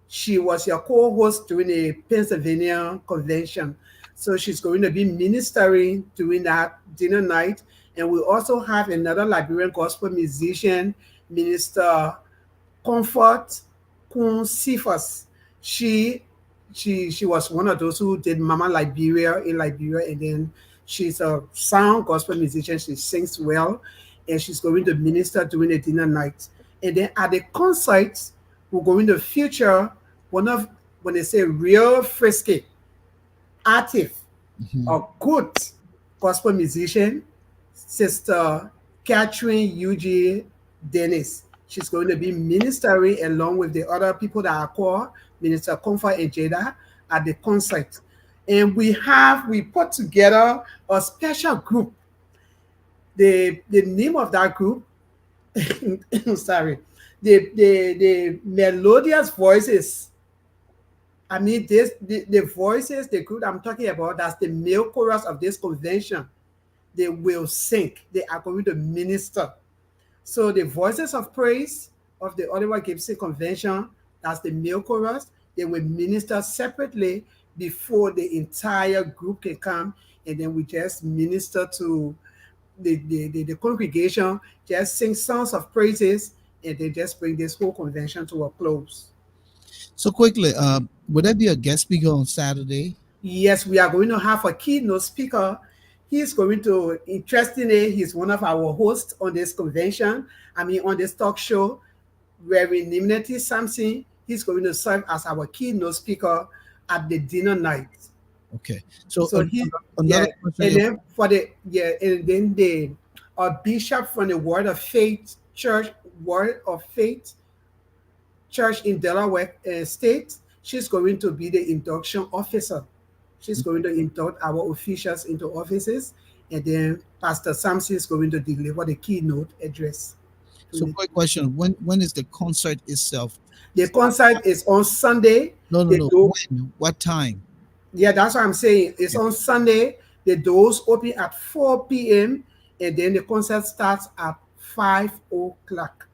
She was your co-host during the Pennsylvania convention. So she's going to be ministering during that dinner night. And we also have another Liberian gospel musician, Minister Comfort Kun Sifas. She she was one of those who did Mama Liberia in Liberia, and then she's a sound gospel musician. She sings well, and she's going to minister during the dinner night. And then at the concert, we're going to feature one of, when they say real frisky, active, Mhm. a good gospel musician, Sister Catherine UG Dennis. She's going to be ministering along with the other people that are called Minister Comfort and Jada at the concert. And we put together a special group. The name of that group, sorry, the melodious voices. I mean, the voices, the group I'm talking about, that's the male chorus of this convention. They will sing. They are going to minister. So the Voices of Praise of the Oliver Gibson Convention, that's the male chorus, they will minister separately before the entire group can come, and then we just minister to the congregation, just sing songs of praises, and then just bring this whole convention to a close. So quickly, would there be a guest speaker on Saturday? Yes, we are going to have a keynote speaker. He's going to, interestingly, he's one of our hosts on this convention. I mean, on this talk show, Reverend Nimneti Samson. He's going to serve as our keynote speaker at the dinner night. Okay. So So he, another yeah, question and is, then for the, yeah, and then the bishop from the Word of Faith Church in Delaware State. She's going to be the induction officer. She's going to induct our officials into offices, and then Pastor Samson is going to deliver the keynote address. so quick question. When is the concert itself? The concert is on Sunday. No, no, The no. door, When? What time? yeah, that's what I'm saying. It's Yeah. on Sunday. The doors open at 4 p.m. and then the concert starts at 5 o'clock.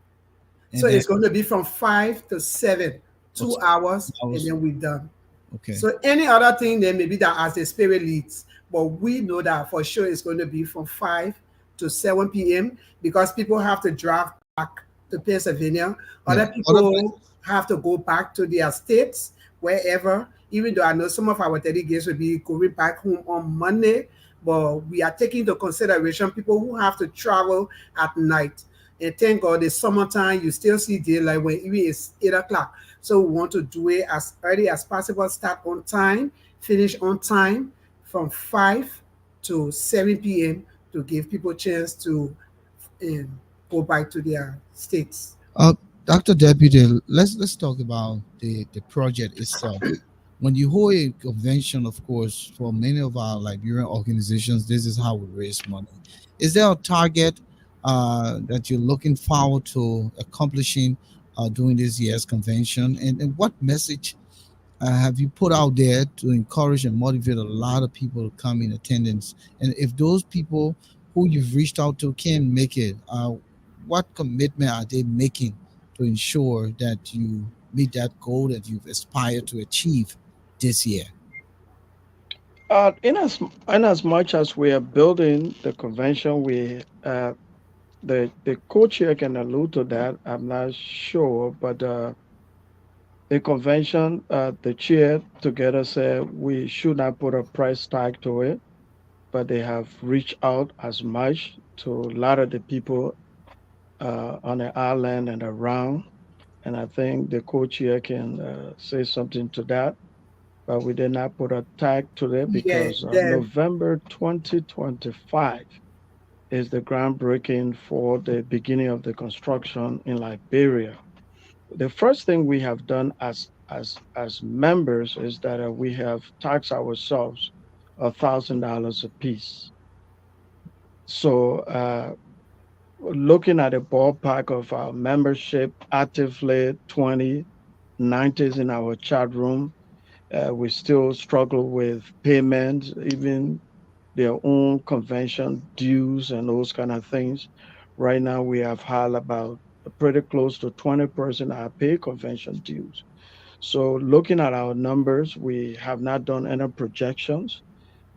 So And then it's going to be from 5 to 7, what's 2 hours, and hours? then we're done. Okay. So any other thing, then maybe that as the spirit leads. But we know that for sure it's going to be from 5 to 7 p.m. because people have to drive back to Pennsylvania. Yeah. Other Other people places. have to go back to their states, wherever. Even though I know some of our delegates will be going back home on Monday, but we are taking into consideration people who have to travel at night. And thank God, it's summertime, you still see daylight when even it's 8 o'clock. So we want to do it as early as possible, start on time, finish on time from 5 to 7 p.m. to give people a chance to um, go back to their states. Uh, Dr. Deputy, let's talk about the project itself. When you hold a convention, of course, for many of our Liberian organizations, this is how we raise money. Is there a target that you're looking forward to accomplishing during this year's convention? And what message have you put out there to encourage and motivate a lot of people to come in attendance? And if those people who you've reached out to can't make it, what commitment are they making to ensure that you meet that goal that you've aspired to achieve this year? In as much as we are building the convention, the co-chair can allude to that. I'm not sure, but the convention, the chair together said we should not put a price tag to it, but they have reached out as much to a lot of the people on the island and around. And I think the co-chair can say something to that. But we did not put a tag to it Yeah, because the November 2025 is the groundbreaking for the beginning of the construction in Liberia. The first thing we have done as members is that we have taxed ourselves $1,000 a piece. So looking at a ballpark of our membership, actively 2090s in our chat room, we still struggle with payments, even their own convention dues and those kind of things. Right now, we have had about pretty close to 20% that pay convention dues. So, looking at our numbers, we have not done any projections.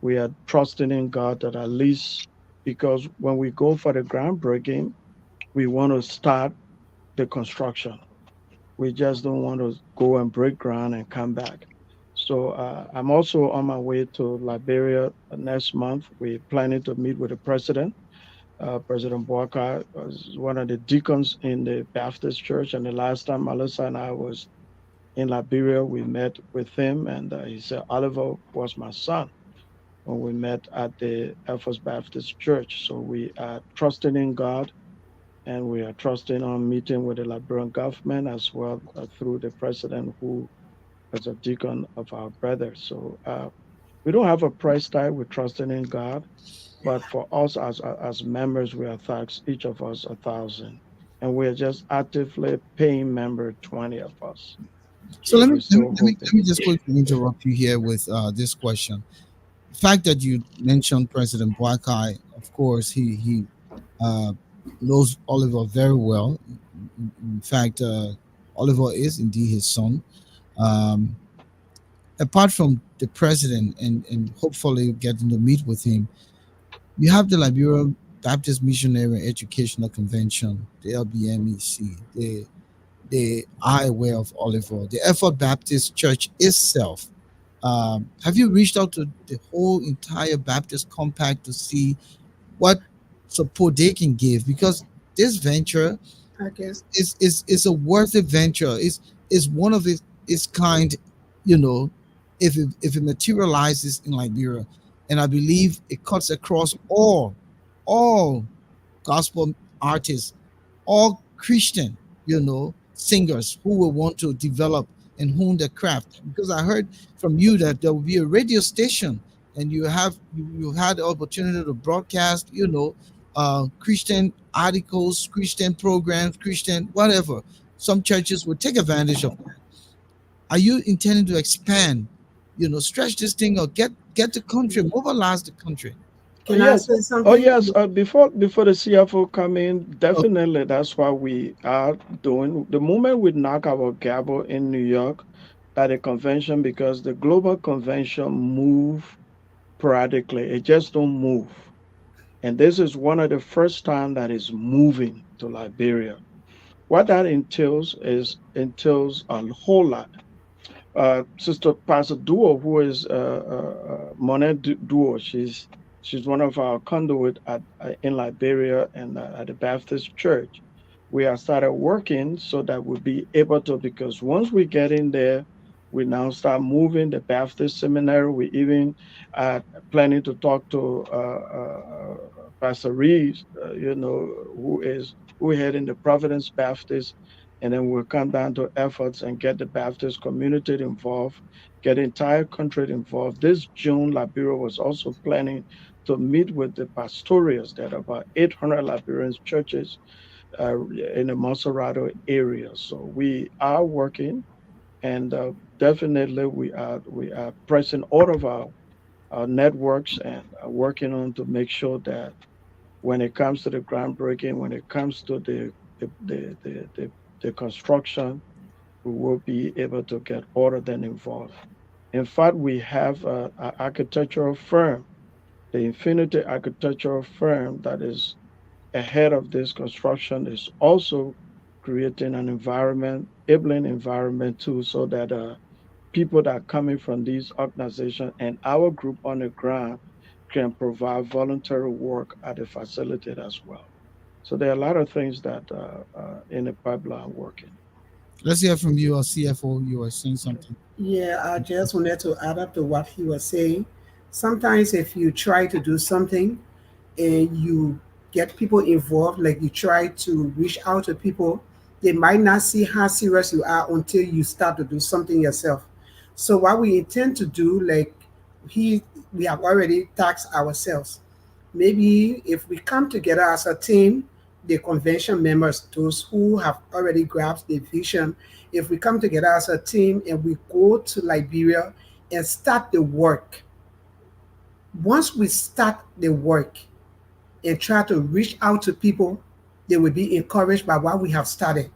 We are trusting in God that at least, because when we go for the groundbreaking, we want to start the construction. We just don't want to go and break ground and come back. So I'm also on my way to Liberia next month. We're planning to meet with the president. President Boakai was one of the deacons in the Baptist church. And the last time Melissa and I was in Liberia, we met with him. And he said, Oliver was my son when we met at the Air Force Baptist Church. So we are trusting in God, and we are trusting on meeting with the Liberian government as well through the president who is a deacon of our brothers. So we don't have a price tag. We're trusting in God, but for us as members, we are taxed each of us 1,000, and we're just actively paying member 20 of us. So So we're still let hoping. me just quickly interrupt you here with this question. The fact that you mentioned President Boakai, of course, he uh, knows Oliver very well. In fact, Oliver is indeed his son. Um, Apart from the president and hopefully getting to meet with him, you have the Liberia Baptist Missionary Educational Convention, the LBMEC. They are aware of Oliver. The Effort Baptist Church itself. Have you reached out to the whole entire Baptist compact to see what support they can give? Because this venture I guess. is a worthy venture. Is one of its kind, you know, if it materializes in Liberia, and I believe it cuts across all gospel artists, all Christian, singers who will want to develop and hone their craft. Because I heard from you that there will be a radio station, and you had the opportunity to broadcast, Christian articles, Christian programs, Christian whatever. Some churches will take advantage of that. Are you intending to expand, stretch this thing or get the country, mobilize the country? Can I Yes. say Oh, something? yes. Before the CFO come in, Oh, definitely that's what we are doing. The moment we knock our gavel in New York at a convention, because the global convention move sporadically, it just don't move. And this is one of the first time that is moving to Liberia. What that entails a whole lot. Sister Pastor Duo, who is Monet Duo. She's one of our conduit in Liberia and at the Baptist Church. We have started working so that we'll be able to, because once we get in there, we now start moving the Baptist seminary. We even planning to talk to Pastor Reeves, who head in the Providence Baptist, and then we'll come down to efforts and get the Baptist community involved, get the entire country involved. This June, Liberia was also planning to meet with the pastorals. There are about 800 Liberian churches in the Monserrato area. So we are working, and definitely we are pressing all of our networks and working on to make sure that when it comes to the groundbreaking, when it comes to the construction, we will be able to get all of them involved. In fact, we have an architectural firm, the Infinity Architectural Firm, that is ahead of this construction, is also creating an environment, enabling environment too, so that people that are coming from these organizations and our group on the ground can provide voluntary work at the facility as well. So there are a lot of things that in the pipeline working. let's hear from you, or CFO. You were saying something. Yeah, I just wanted to add up to what he was saying. Sometimes if you try to do something and you get people involved, like you try to reach out to people, they might not see how serious you are until you start to do something yourself. So what we intend to do, like he we have already taxed ourselves. Maybe if we come together as a team, the convention members, those who have already grasped the vision, if we come together as a team and we go to Liberia and start the work, Once we start the work and try to reach out to people, they will be encouraged by what we have started.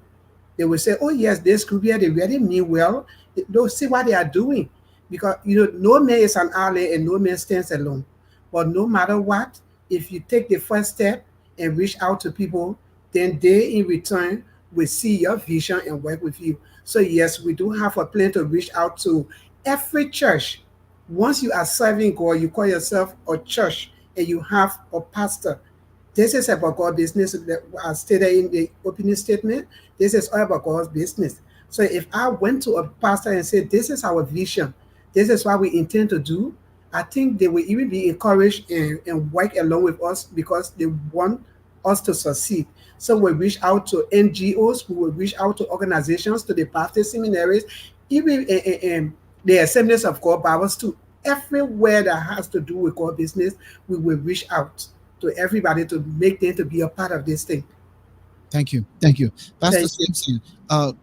They will say, "Oh yes, this group here, they really mean well. They'll see what they are doing." Because no man is an island and no man stands alone. But no matter what, if you take the first step and reach out to people, then they in return will see your vision and work with you. So yes, we do have a plan to reach out to every church. Once you are serving God, you call yourself a church and you have a pastor. This is about God's business. As stated in the opening statement, this is all about God's business. So if I went to a pastor and said, "This is our vision, this is what we intend to do," I think they will even be encouraged and work along with us because they want us to succeed. So we reach out to NGOs, we will reach out to organizations, to the Baptist seminaries, even in the Assemblies of God Bibles too. Everywhere that has to do with God business, we will reach out to everybody to make them to be a part of this thing. Thank you, Pastor Thank Simpson.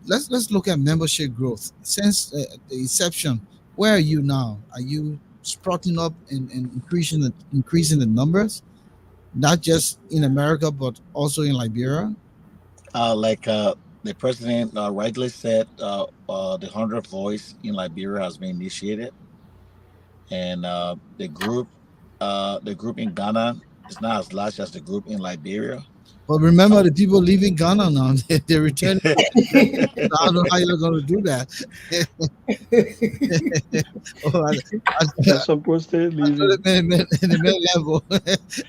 Let's look at membership growth since the inception. Where are you now? Are you sprouting up and increasing the numbers, not just in America but also in Liberia? Like the president rightly said, the 100th voice in Liberia has been initiated, and the group in Ghana is not as large as the group in Liberia. But remember, Uh, the people leaving Ghana now, they're returning. I don't know how you're going to do that. Oh, They're supposed to I leave thought it. the main level.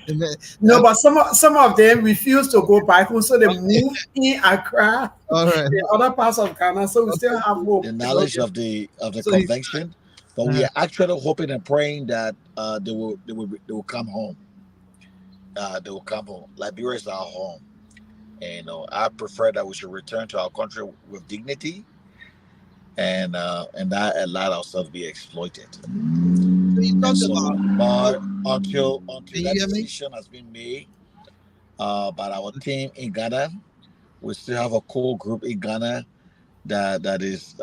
The No, but some of them refuse to go back home, so they move in Accra, all right. in other parts of Ghana. So we still have hope. the Okay. knowledge of the So he's convention, but we uh, are actually hoping and praying that they will come home. They will come home. Liberia is our home, and I prefer that we should return to our country with dignity, and not allow ourselves to be exploited. so you And talked so, about. but Can until you that hear me? decision has been made by our team in Ghana, we still have a core group in Ghana that is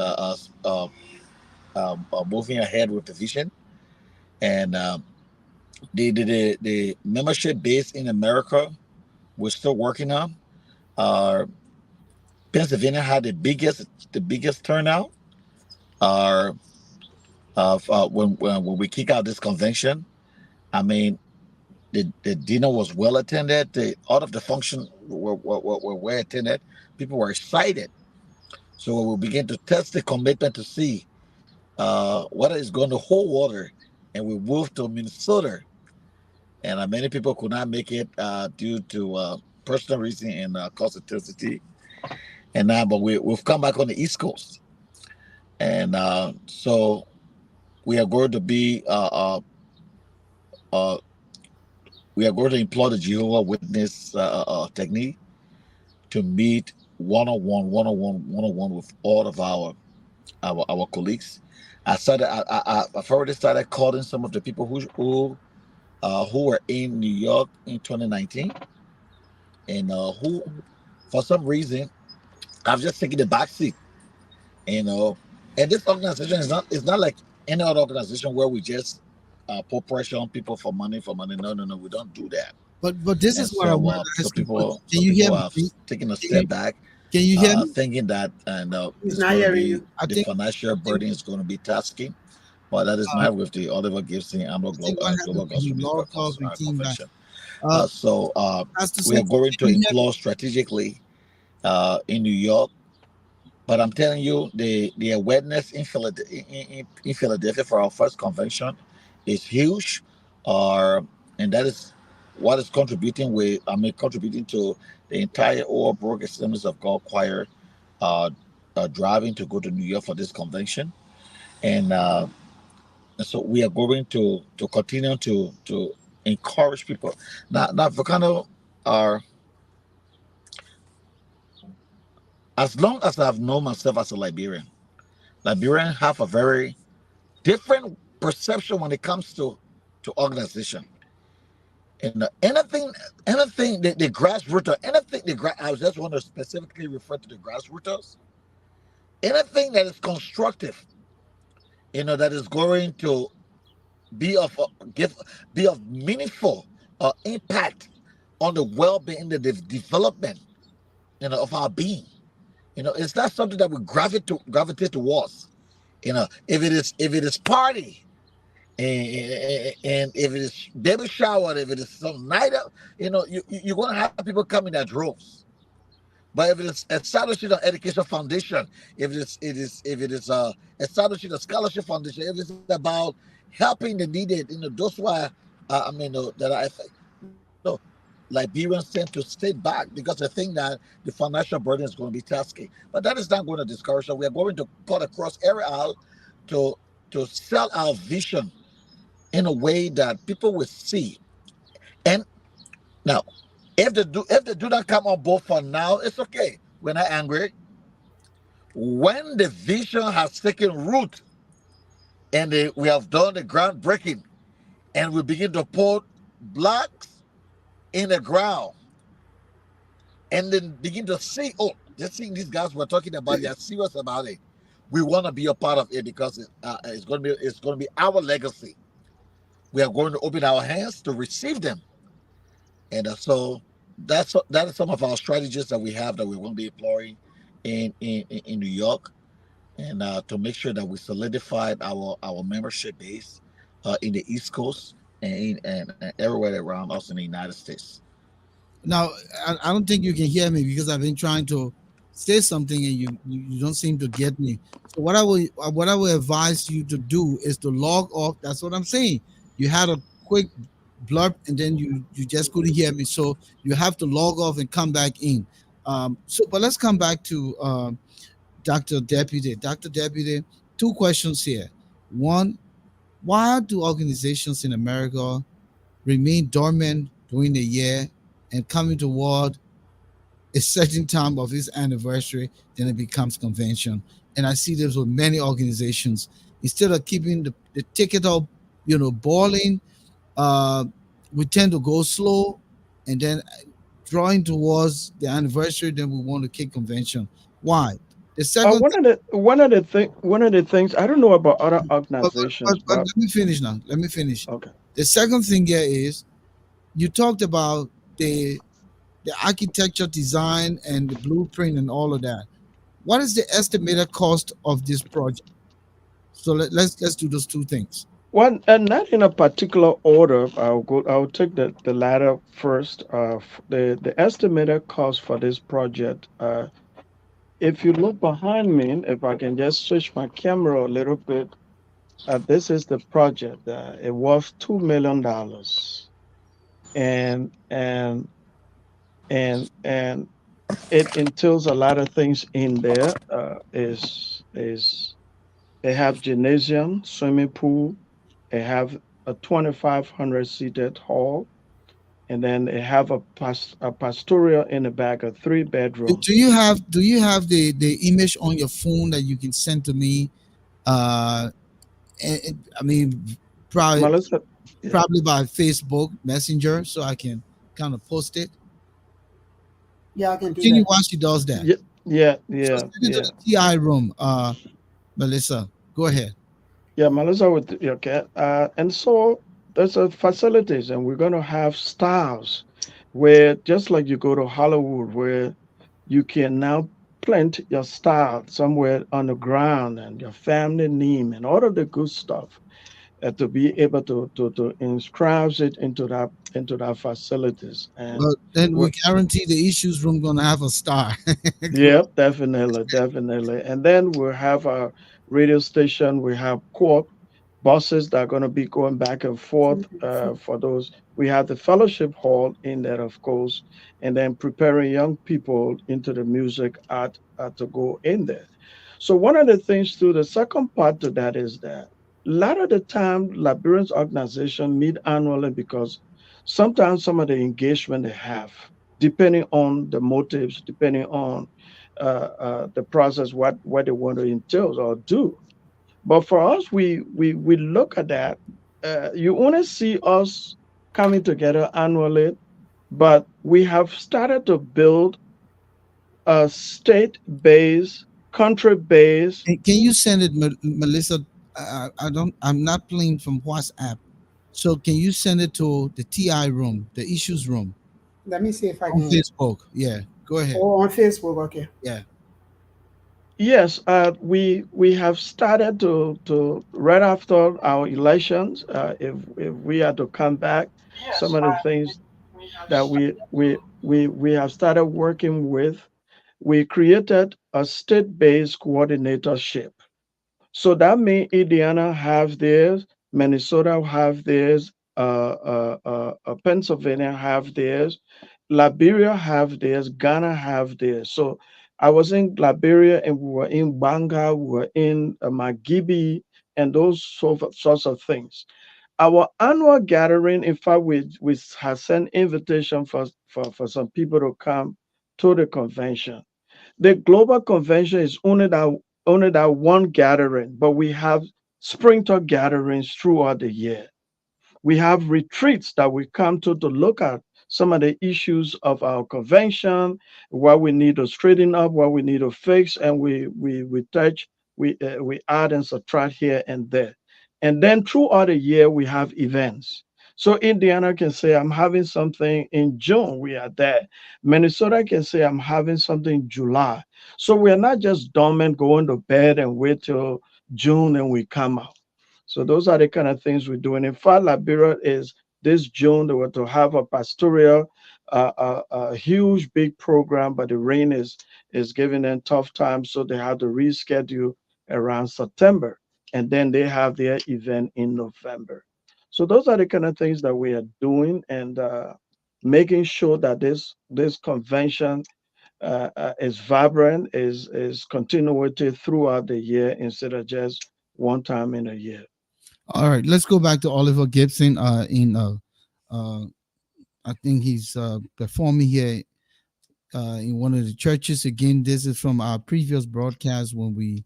moving ahead with the vision, and the membership base in America we're still working on. Uh, Pennsylvania had the biggest turnout. Uh, when we kick out this convention, I mean the dinner was well attended. All of the function were well attended. People were excited. So we will begin to test the commitment to see whether it's going to hold water. And we moved to Minnesota, and many people could not make it due to personal reason and cost intensity. And now, but we've come back on the East Coast, and so we are going to be uh, we are going to employ the Jehovah Witness technique to meet one on one with all of our colleagues. I've already started calling some of the people who were in New York in 2019, and who, for some reason, I've just taken the back seat. You know, and this organization is not like any other organization where we just put pressure on people for money for money. No, no, no, we don't do that. But this And is what I so wanted to ask you. Can some you hear people have me? taken a Can you, step back, can you hear me? thinking that and He's it's not going to hearing be you. I the think financial I think burden is going to be tasking. But that is uh, not with the Oliver Gibson I think what happened Global to the Gospel lower Music calls we came back. Convention. Uh, So Pastor we are Simpson, going to can you hear me? implore strategically in New York. But I'm telling you, the awareness in Philadelphia for our first convention is huge, uh, and that is what is contributing contributing to the entire Overbrook Assemblies of God Choir uh, driving to go to New York for this convention, and so we are going to continue to encourage people. Now Volcano are, as long as I've known myself as a Liberian. Liberians have a very different perception when it comes to organization. And anything the grassroots, I just want to specifically refer to the grassroots. Anything that is constructive, that is going to be of give be of meaningful impact on the well-being, the development, of our being. It's not something that we gravitate towards. If it is party, and if it is baby shower, if it is some night out, you're gonna have people coming at droves. But if it is establishing an education foundation, if it is establishing a scholarship foundation, if it's about helping the needed, those who are, I mean, that I, Liberians tend to stay back because they think that the financial burden is going to be tasky. But that is not going to discourage us. We are going to cut across area out to sell our vision in a way that people will see. And now, if they do not come on board for now, it's okay. We're not angry. When the vision has taken root and we have done the groundbreaking and we begin to put blocks in the ground and then begin to see, oh, this thing these guys were talking about, they're serious about it. We want to be a part of it because it's going to be our legacy. We are going to open our hands to receive them, and so that is some of our strategies that we have that we want to be employing in New York, and to make sure that we solidified our membership base in the East Coast and everywhere around us in the United States. Now, I don't think you can hear me because I've been trying to say something and you don't seem to get me. So what I will advise you to do is to log off. That's what I'm saying. You had a quick blurb and then you just couldn't hear me. So you have to log off and come back in. But let's come back to Dr. Deputy. Dr. Deputy, two questions here. One, why do organizations in America remain dormant during the year and coming toward a certain time of its anniversary, then it becomes convention? And I see this with many organizations. Instead of keeping the ticket up, boiling, uh, we tend to go slow, and then drawing towards the anniversary, then we want to kick convention. Why? The second thing, One of the things I don't know about other but organizations, but let me finish now. Let me finish. okay. The second thing here is you talked about the the architecture design and the blueprint and all of that. What is the estimated cost of this project? So let's do those two things. One, and not in a particular order. I'll take the latter first. The estimated cost for this project. If you look behind me, if I can just switch my camera a little bit, this is the project. It was $2 million, and and it entails a lot of things in there. Is They have gymnasium, swimming pool. They have a 2,500 seated hall, and then they have a pastoral in the back, a three Do bedroom. do you have the image on your phone that you can send to me? Uh, I mean, probably Melissa, yeah, probably by Facebook Messenger, so I can kind of post it. Yeah, I can do Continue that. while she does that. yeah, yeah, So yeah, send it to yeah, the TI room. Melissa, go ahead. yeah, Melissa with your cat. And so there's a facilities, and we're gonna have styles where just like you go to Hollywood, where you can now plant your style somewhere on the ground and your family name and all of the good stuff, to be able to inscribe it into that facilities. And Well, then we we guarantee the issues room gonna have a star. Go. Yep, definitely, definitely. And then we'll have a radio station. We have co-op buses that are going to be going back and forth for those. We have the fellowship hall in there, of course, and then preparing young people into the music art to go in there. So one of the things too, the second part to that is that a lot of the time Liberians organization meet annually because sometimes some of the engagement they have, depending on the motives, depending on the process, what they want to entail or do. But for us, we look at that. You only see us coming together annually, but we have started to build a state-based, country-based. Can you send it, Melissa? I don't. I'm not playing from WhatsApp. So can you send it to the TI room, the issues room Let me see if I on can. Facebook? Yeah, go ahead. Oh, on Facebook. Okay. Yeah. Yes, we have started to right after our elections. If we are to come back, some of the things that we have started working with, we created a state-based coordinatorship. So that means Indiana have theirs, Minnesota have theirs, Pennsylvania have theirs, Liberia have theirs, Ghana have theirs. So I was in Liberia and we were in Banga, we were in Magibi, and those sorts of things. Our annual gathering, in fact, we have sent invitation for some people to come to the convention. The global convention is only that one gathering, but we have sprinter gatherings throughout the year. We have retreats that we come to look at some of the issues of our convention, what we need to straighten up, what we need to fix, and we touch, we add and subtract here and there. And then throughout the year, we have events. So Indiana can say, I'm having something in June, we are there. Minnesota can say, I'm having something in July. So we're not just dormant, going to bed and wait till June and we come out. So those are the kind of things we're doing. In fact, Liberia is this June they were to have a pastoral, a huge big program, but the rain is giving them tough time, so they have to reschedule around September, and then they have their event in November. So those are the kind of things that we are doing, and making sure that this convention is vibrant, is continuity throughout the year instead of just one time in a year. All right. Let's go back to Oliver Gibson. Uh, I think he's performing here in one of the churches. Again, this is from our previous broadcast when we,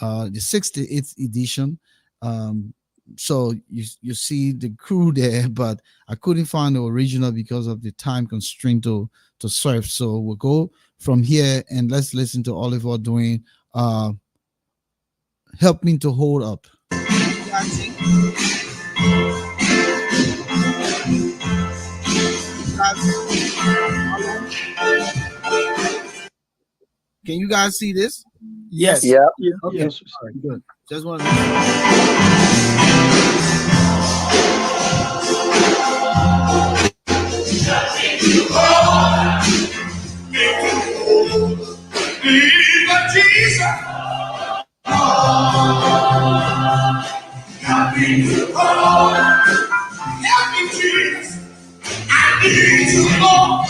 the 68th edition. Um, so you see the crew there, but I couldn't find the original because of the time constraint to surf. So we'll go from here and let's listen to Oliver doing "Help Me to Hold Up." Can you guys see this? Yes. Yeah. Okay. Yes. All right, good. Just want to. Jesus, help me, Jesus. I need you, Lord.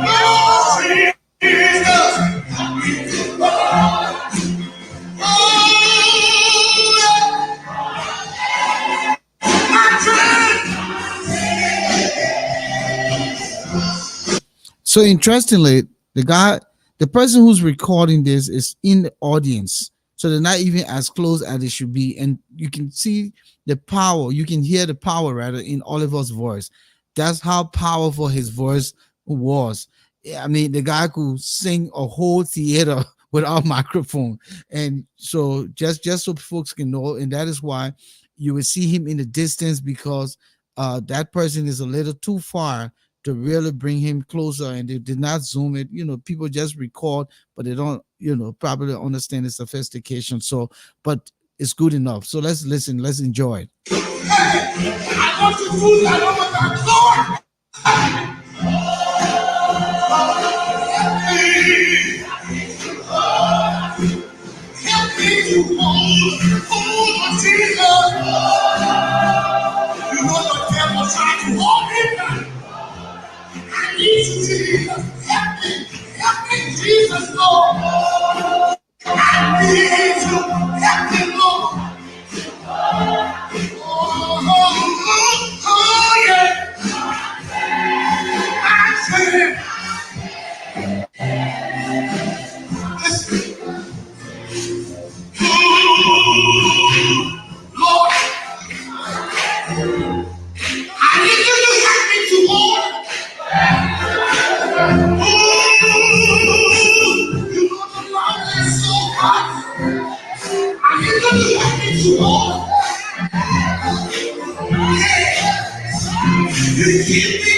Oh, Jesus, oh, my friend. So interestingly, the person who's recording this is in the audience. So they're not even as close as they should be. And you can see the power, you can hear the power rather in Oliver's voice. That's how powerful his voice was. Yeah, I mean, the guy could sing a whole theater without microphone. And so just so folks can know, and that is why you will see him in the distance because that person is a little too far to really bring him closer, and they did not zoom it. People just record, but they don't probably understand the sophistication. So but it's good enough. So let's listen, let's enjoy it. I want to do that over the Lord. Help me to hold on, Jesus. You know the devil trying to hold me back. I need you, Jesus. Help me, Jesus, Lord. I need you. Help me, Lord. Oh, yeah. I said, listen, Lord, I need you to help me to hold. You know the Lord is so hot. I need you to help me You keep me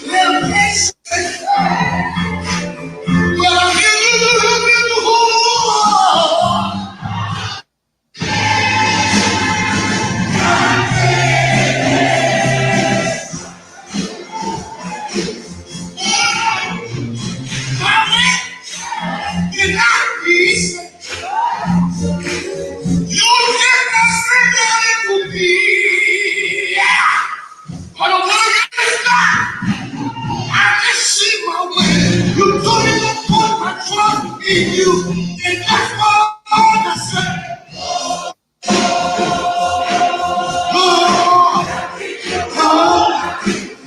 little patient. Well, you got peace. You get the strength that it will be. Yeah. But I want to get this. I just see my way. You told me to put my trust in you, and that's all I say. Lord,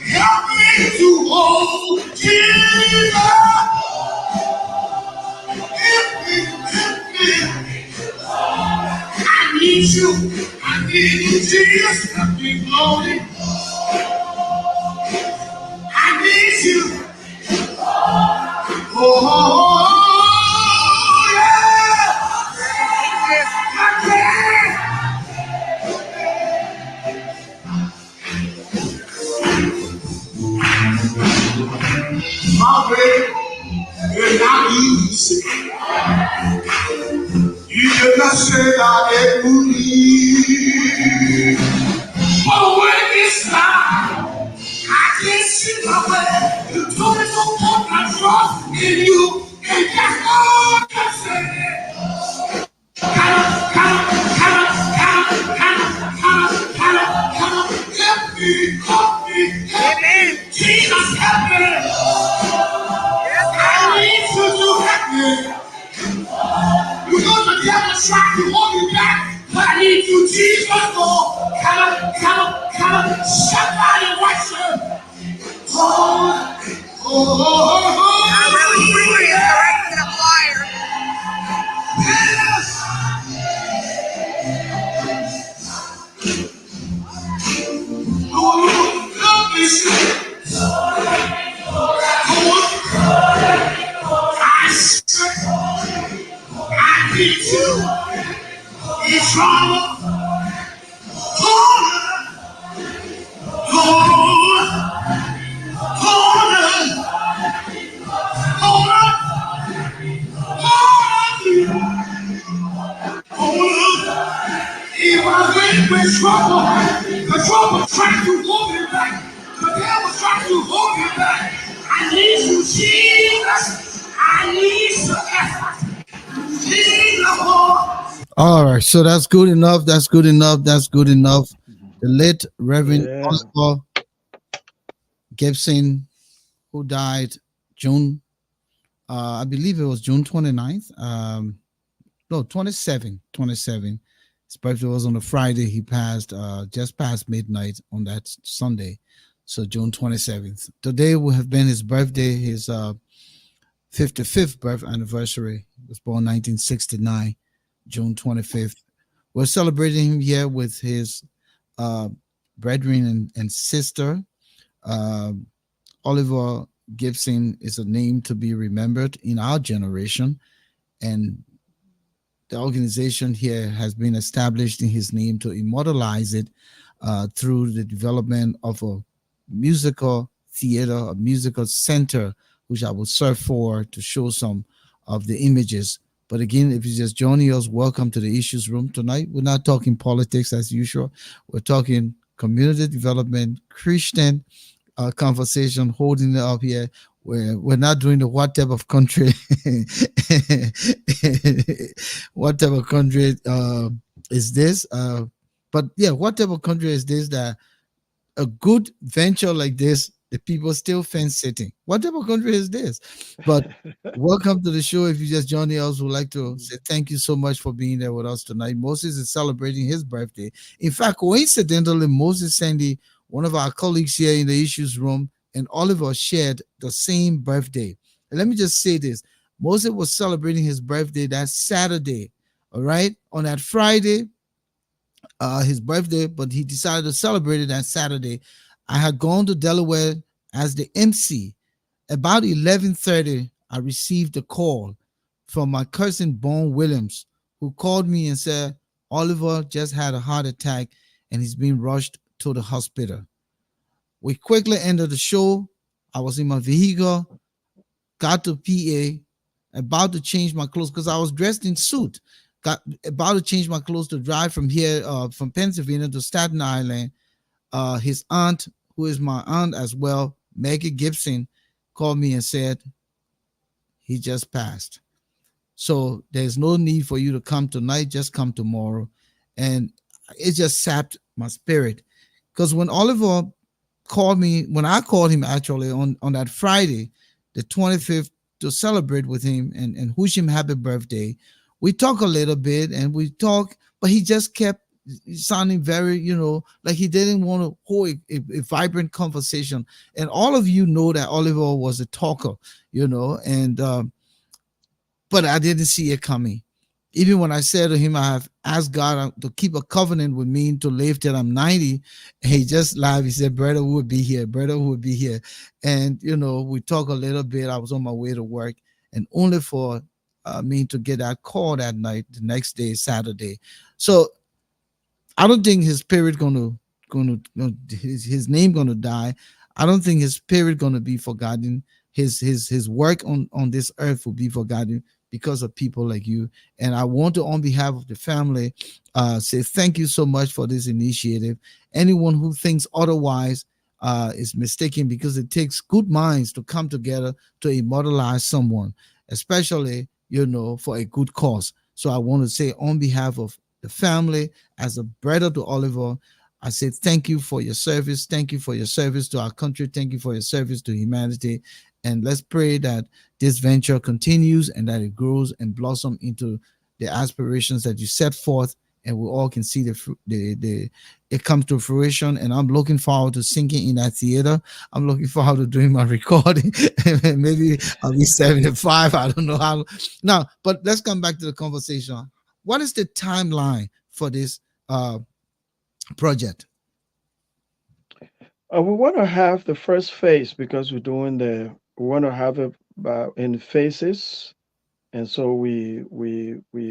help me to hold Jesus. Help me. I need you. I need you, Jesus. Help me, Lord. I need you. Oh, yeah. I can't. My way is not easy. You did not say that it would be. But when it's time, I can't see my way. You told me to put my trust in you, and that's all I can say. Help me, Jesus, help me. I need you to help me. You know the devil's trying to hold you back, but I need you, Jesus, Lord. Come on, somebody worship. I really bring you right to the fire. Yes. Oh, help me, sing. I need you. It's wrong. Hold on. Hold on. Hold on. Hold on. Hold on. If I went with trouble, the trouble trying to hold me back. The devil trying to hold me back. I need you, Jesus. I need your effort. Jesus, Lord. All right, so that's good enough. That's good enough. That's good enough. The late Reverend Yeah. Oliver Gibson, who died June, I believe it was June 29th. No, 27. His birthday was on a Friday. He passed just past midnight on that Sunday. So June 27th. Today will have been his birthday, his 55th birth anniversary. He was born 1969, June 25th. We're celebrating him here with his uh, brethren and sister. Uh, Oliver Gibson is a name to be remembered in our generation, and the organization here has been established in his name to immortalize it through the development of a musical theater, a musical center, which I will serve for to show some of the images. But again, if you just joining us, welcome to the Issues Room. Tonight, we're not talking politics as usual. We're talking community development, Christian conversation, holding it up here. We're not doing the what type of country, what type of country is this? But yeah, what type of country is this that a good venture like this, the people still fence sitting? What type of country is this? But welcome to the show. If you just joined us, would like to say thank you so much for being there with us tonight. Moses is celebrating his birthday. In fact, coincidentally, Moses Sandy, one of our colleagues here in the Issues Room, and Oliver shared the same birthday. And let me just say this. Moses was celebrating his birthday that Saturday, all right? On that Friday, his birthday, but he decided to celebrate it that Saturday. I had gone to Delaware as the MC. About 11:30, I received a call from my cousin, Bon Williams, who called me and said, Oliver just had a heart attack and he's being rushed to the hospital. We quickly ended the show. I was in my vehicle, got to PA, about to change my clothes because I was dressed in suit. Got about to change my clothes to drive from here, from Pennsylvania to Staten Island. His aunt, who is my aunt as well, Maggie Gibson, called me and said he just passed. So there's no need for you to come tonight. Just come tomorrow. And it just sapped my spirit. Because when Oliver called me, when I called him actually on that Friday, the 25th, to celebrate with him and wish him happy birthday, we talk a little bit and we talk, but he just kept sounding very, like he didn't want to hold a vibrant conversation. And all of you know that Oliver was a talker, and but I didn't see it coming. Even when I said to him, I have asked God to keep a covenant with me to live till I'm 90. And he just laughed. He said, brother, who would be here? Brother, who would be here? And, we talk a little bit. I was on my way to work, and only for me to get that call that night, the next day, Saturday. So I don't think his spirit his name gonna die. I don't think his spirit gonna be forgotten. His work on this earth will be forgotten because of people like you. And I want to, on behalf of the family, say thank you so much for this initiative. Anyone who thinks otherwise is mistaken, because it takes good minds to come together to immortalize someone, especially for a good cause. So I want to say on behalf of the family, as a brother to Oliver, I say thank you for your service. Thank you for your service to our country. Thank you for your service to humanity. And let's pray that this venture continues and that it grows and blossom into the aspirations that you set forth, and we all can see the it comes to fruition. And I'm looking forward to sinking in that theater. I'm looking forward to doing my recording. Maybe I'll be 75. I don't know how. Now, but let's come back to the conversation. What is the timeline for this project? We want to have the first phase because we want to have it in phases. And so we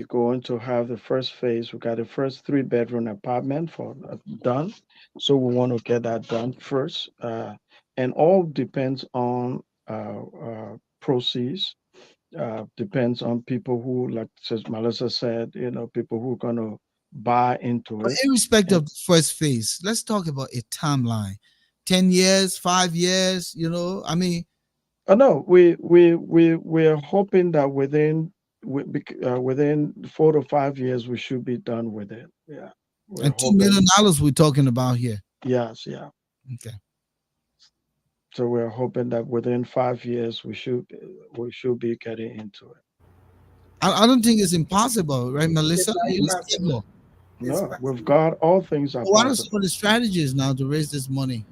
going to have the first phase. We got the first 3-bedroom apartment for done. So we want to get that done first. And all depends on proceeds. Depends on people who, like says Melissa said, people who are gonna buy into But it. irrespective And of the first phase, let's talk about a timeline. 10 years, 5 years, I mean, no, we're hoping that within 4 to 5 years we should be done with it. Yeah, we're and $2 million hoping. we're talking about here. Yes, yeah. Okay. So we're hoping that within 5 years we should be getting into it. I don't think it's impossible, right, Melissa? It's not It's impossible. able. It's No, with possible. God, all things are What are some of possible. the strategies now to raise this money?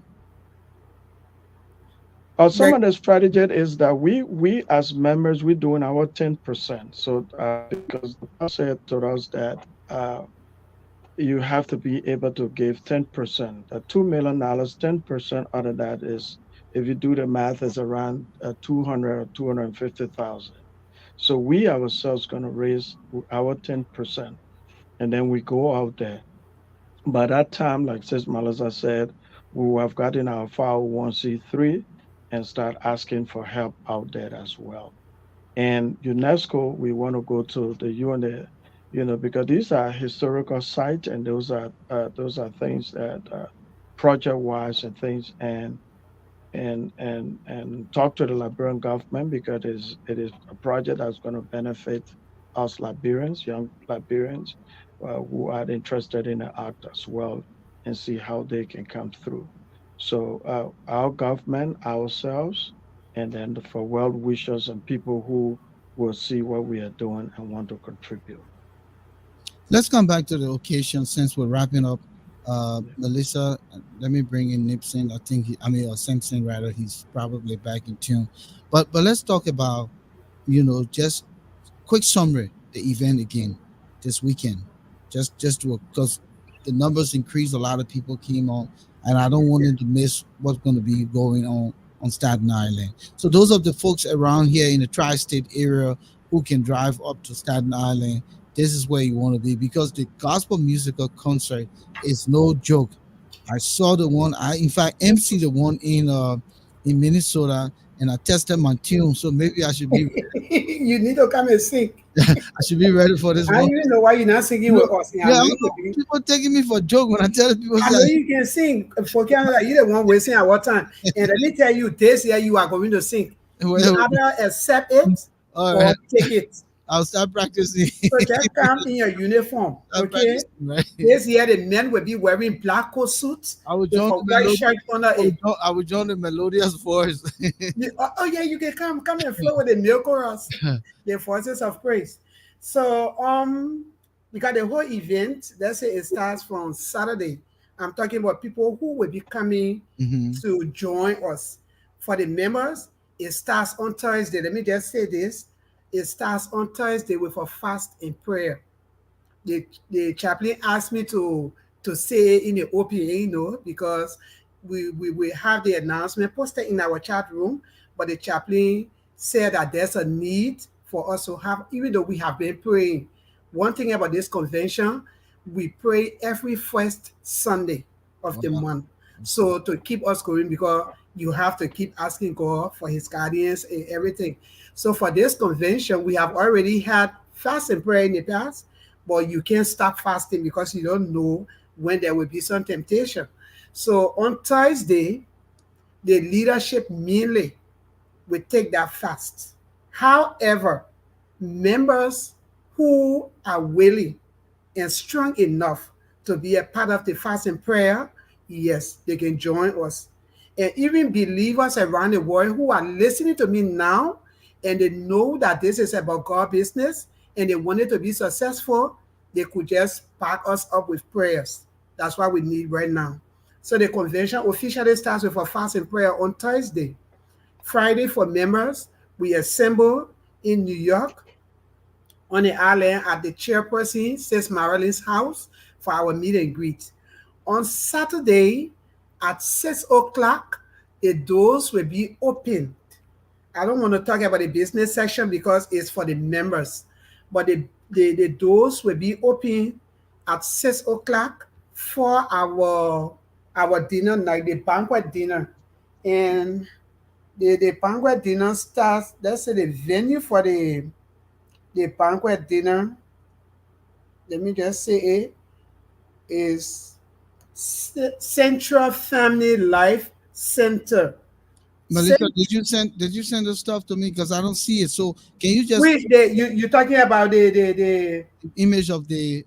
Some Like, of the strategy is that we as members we're doing our 10%. So because the pastor told us that you have to be able to give 10%. $2 million, 10% out of that is, if you do the math, is around 200 or 250,000. So we ourselves going to raise our 10%, and then we go out there. By that time, like Sis Melissa said, we will have gotten our 501c3 and start asking for help out there as well. And UNESCO, we want to go to the UN, because these are historical sites, and those are things that project wise and things, and talk to the Liberian government, because it is a project that's going to benefit us Liberians, young Liberians, who are interested in the art as well, and see how they can come through. So our government, ourselves, and then for world wishers and people who will see what we are doing and want to contribute. Let's come back to the occasion since we're wrapping up. Yeah. Melissa, let me bring in Nipson. I think or Simpson rather. He's probably back in tune. But let's talk about just quick summary the event again this weekend. Just to, because the numbers increased, a lot of people came on, and I don't want them to miss what's going to be going on Staten Island. So those of the folks around here in the tri-state area who can drive up to Staten Island, this is where you want to be, because the gospel musical concert is no joke. I saw the one. I in fact MC the one in Minnesota, and I tested my tune. So maybe You need to come and sing. I should be ready for this I don't one. even know why you're not singing You know, with us. I yeah, know I you don't can know. be. People taking me for a joke when I tell people I say know you can sing for Canada. You're the one wasting our time. And let me tell you, this year you are going to sing. You well, either accept it all or right, take it. I'll start practicing. So just come in your uniform, Start okay? practicing, right? This year the men will be wearing black coat suits I will with join a the white shirt under it. I will join the melodious voice. Oh yeah, you can come and flow with the male chorus, the voices of praise. So we got the whole event. Let's say it starts from Saturday. I'm talking about people who will be coming Mhm. to join us. For the members, it starts on Thursday. Let me just say this. It starts on Thursday with a fast and prayer. The chaplain asked me to say in the open, because we have the announcement posted in our chat room, but the chaplain said that there's a need for us to have, even though we have been praying. One thing about this convention, we pray every first Sunday of the Wow, month. that's good. So to keep us going, because you have to keep asking God for his guidance and everything. So for this convention, we have already had fast and prayer in the past, but you can't stop fasting because you don't know when there will be some temptation. So on Thursday, the leadership mainly will take that fast. However, members who are willing and strong enough to be a part of the fast and prayer, yes, they can join us. And even believers around the world who are listening to me now and they know that this is about God business and they wanted to be successful, they could just back us up with prayers. That's what we need right now. So the convention officially starts with a fast and prayer on Thursday. Friday for members, we assemble in New York on the island at the chairperson, Sis Marilyn's house for our meet and greet. On Saturday at 6 o'clock, the doors will be open. I don't want to talk about the business section because it's for the members, but the doors will be open at 6 o'clock for our dinner night, the banquet dinner. And the banquet dinner starts, let's say the venue for the banquet dinner, let me just say it, is Central Family Life Center. Melissa, Cent- did you send the stuff to me? Because I don't see it. So can you just Which you talking about the image of the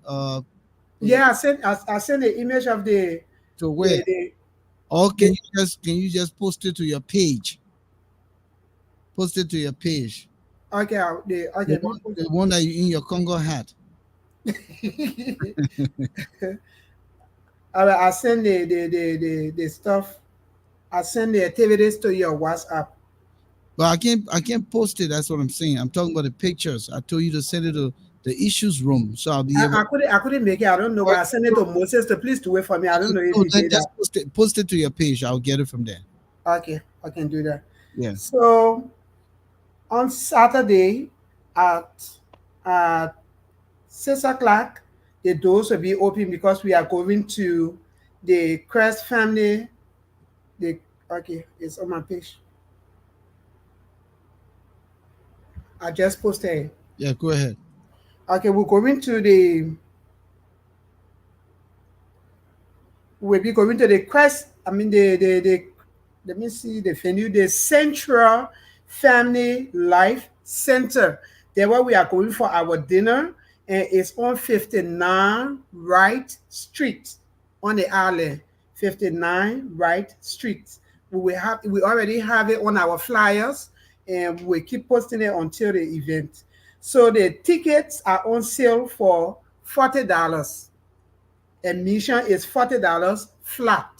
yeah, I sent the image of to where? the Or the can you just post it to your page? Post it to your page. okay okay let me The one that you in your Congo hat. I send the stuff. I send the activities to your WhatsApp. But I can't post it. That's what I'm saying. I'm talking about the pictures. I told you to send it to the issues room, so I'll be able. I couldn't make it. I don't know, but I sent it to Moses to please do it for me. I don't know if No, he then did that. just post it to your page. I'll get it from there. Okay, I can do that. Yeah. So on Saturday at at 6 o'clock, the doors will be open because we are going to the Crest family. The okay, it's on my page. I just posted it. Yeah. Go ahead. Okay, we'll be going to the Crest. I mean the let me see the venue, the Central Family Life Center. There where we are going for our dinner, and it's on 59 Wright Street on the island. 59 Wright Street. We already have it on our flyers, and we keep posting it until the event. So the tickets are on sale for $40. Admission is $40 flat.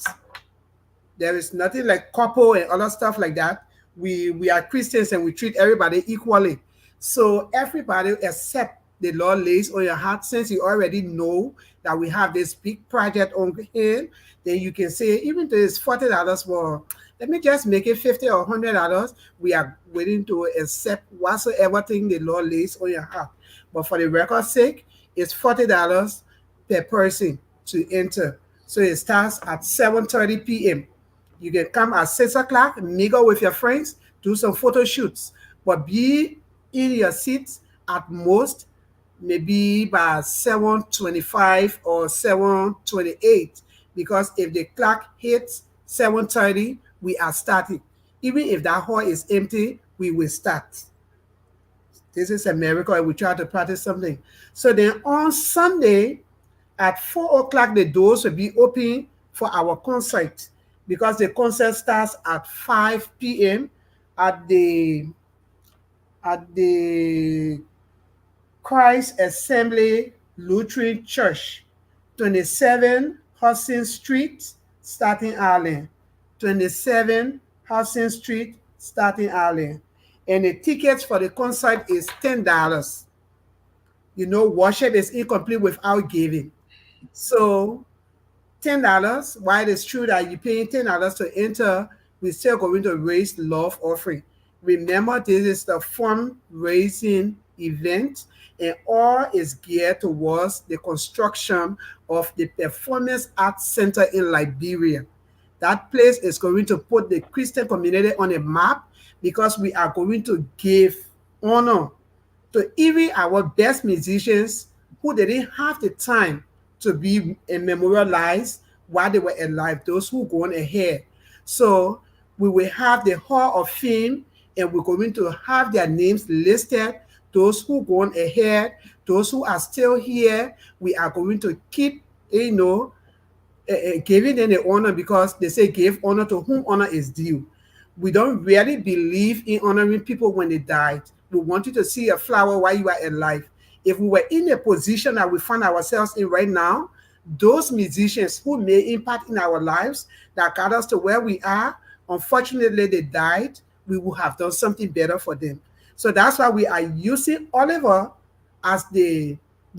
There is nothing like couple and other stuff like that. We are Christians and we treat everybody equally. So everybody except the Lord lays on your heart, since you already know that we have this big project on hand, then you can say, even though it's $40 for, let me just make it $50 or $100. We are willing to accept whatsoever thing the Lord lays on your heart. But for the record's sake, it's $40 per person to enter. So it starts at 7:30 p.m. You can come at 6 o'clock, mingle with your friends, do some photo shoots, but be in your seats at most maybe by 7:25 or 7:28, because if the clock hits 7:30, we are starting. Even if that hall is empty, we will start. This is a miracle, and we try to practice something. So then on Sunday at 4 o'clock, the doors will be open for our concert, because the concert starts at 5 p.m. at the Christ Assembly Lutheran Church, 27 Hudson Street, Staten Island. 27 Hudson Street, Staten Island. And the tickets for the concert is $10. You know, worship is incomplete without giving. So $10, while it's true that you're paying $10 to enter, we're still going to raise love offering. Remember, this is the fundraising event, and all is geared towards the construction of the Performance Arts Center in Liberia. That place is going to put the Christian community on a map, because we are going to give honor to even our best musicians who didn't have the time to be memorialized while they were alive, those who gone ahead. So we will have the Hall of Fame, and we're going to have their names listed, those who gone ahead, those who are still here. We are going to keep, giving them the honor, because they say give honor to whom honor is due. We don't really believe in honoring people when they died. We want you to see a flower while you are alive. If we were in a position that we find ourselves in right now, those musicians who made impact in our lives that got us to where we are, unfortunately they died, we would have done something better for them. So that's why we are using Oliver as the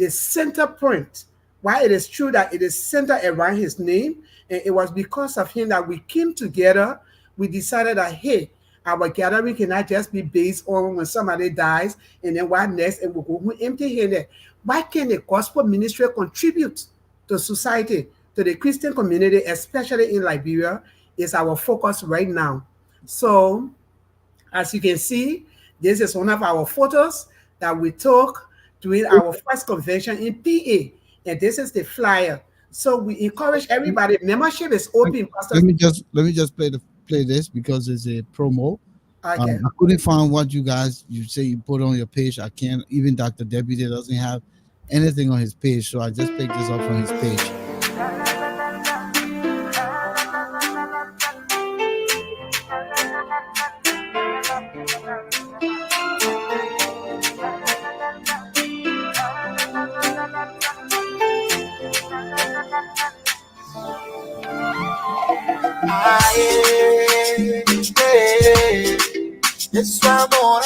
center point. While it is true that it is centered around his name, and it was because of him that we came together, we decided that, hey, our gathering cannot just be based on when somebody dies and then what next, and we'll go empty-handed. Why can the gospel ministry contribute to society, to the Christian community, especially in Liberia, is our focus right now. So, as you can see, this is one of our photos that we took during our first convention in PA, and this is the flyer. So we encourage everybody. Membership is open. Let me just play this, because it's a promo. Okay. I couldn't find what you say you put on your page. I can't. Even Dr. Deputy doesn't have anything on his page, so I just picked this up from his page. It's amor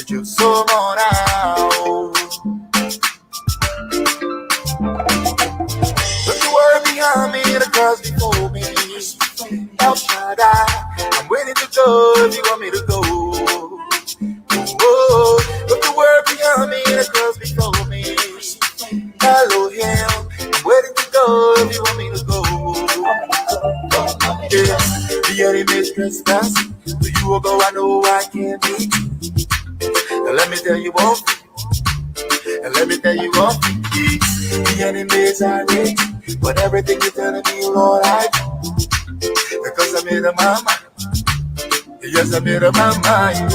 yo soy morao. Look the word behind me, the cross before me. El Shaddai, I'm waiting to go if you want me to go. Oh, look the word behind me, the cross before me. Elohim, I'm waiting to go if you want me to go. Yeah, the enemy is trespassing, so you will go, I know I can't be. Now let me tell you one thing, and let me tell you one thing. The enemy is irate, but everything you're telling me, Lord, I do. Because I made up my mind. Yes, I made up my mind.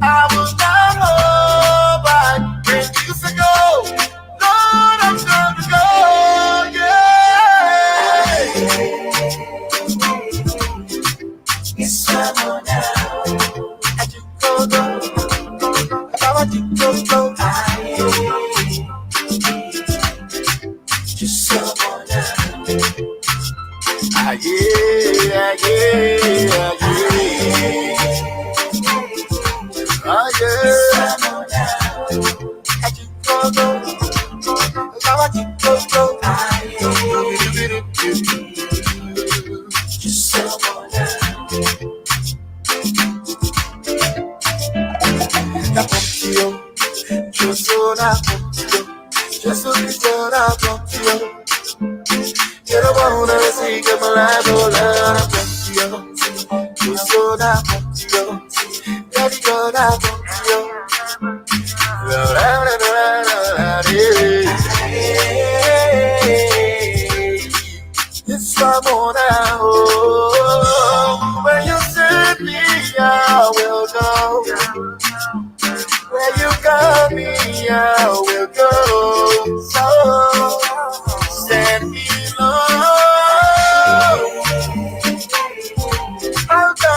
I was down low, but when you said go, Lord, I'm gonna go, yeah. It's summer now. I just go, I just go, just summer now. Ah, yeah, yeah, yeah. Ah, yeah. I just go, I just go, just summer now. contigo. Yo sola contigo. Yo solita contigo. Quiero una vez sí que me la volar contigo. Yo sola contigo. Yo sola contigo. It's amor now. Where you send me, I will go. Where you got me, I will go. So send me love. I'll go.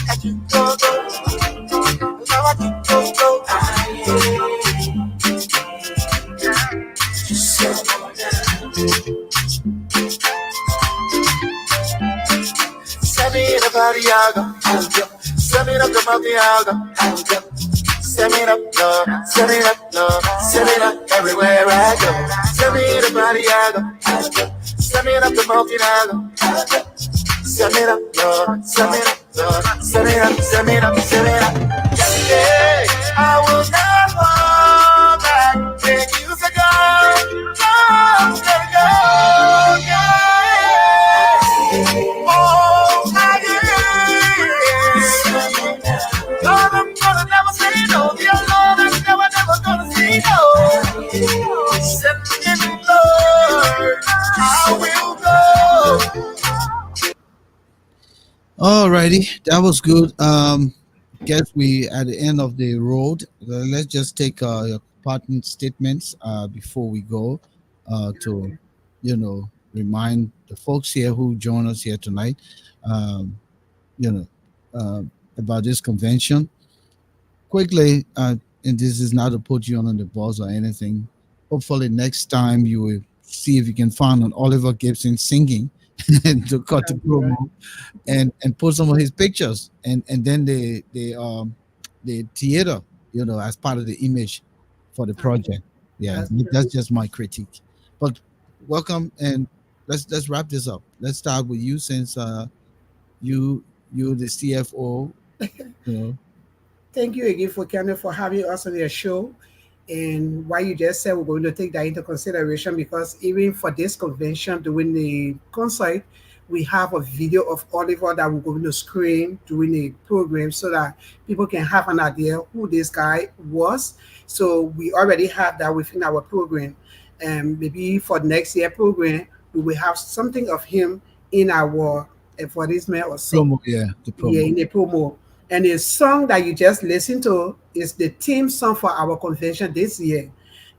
I can go, go. Now I can go, go. Send me in the party, I'll go. Send me up the multi, I'll go. Send me up, love. Send me up, love. Send me up everywhere I go. Send me in the party, I'll go. Send me up the multi, I'll go. Send me up, love. Send me up, love. Send me up, send me up, send me up. Yeah, I will not hold back. When you say go, go, let go, yeah. Oh, I yeah. Lord, I'm gonna never say no. Dear Lord, I'm never, never gonna say no. Send me, Lord, I will go. Alrighty, that was good. Guess we at the end of the road. Let's just take your parting statements before we go to, remind the folks here who join us here tonight, um, you know, uh, about this convention. Quickly, and this is not to put you on the bus or anything. Hopefully, next time you will see if you can find an Oliver Gibson singing and to cut the promo and put some of his pictures and then the theater, as part of the image for the project. Yeah, That's that's great. just my critique. But welcome, and let's wrap this up. Let's start with you, since you you're the CFO. You know, Thank you again for Keanu for having us on your show. And what you just said, we're going to take that into consideration because even for this convention, during the concert, we have a video of Oliver that we're going to screen during the program so that people can have an idea who this guy was. So we already have that within our program. And maybe for next year program, we will have something of him in our advertisement or so. promo. Yeah, the Yeah, promo. in the promo. And the song that you just listened to is the theme song for our convention this year.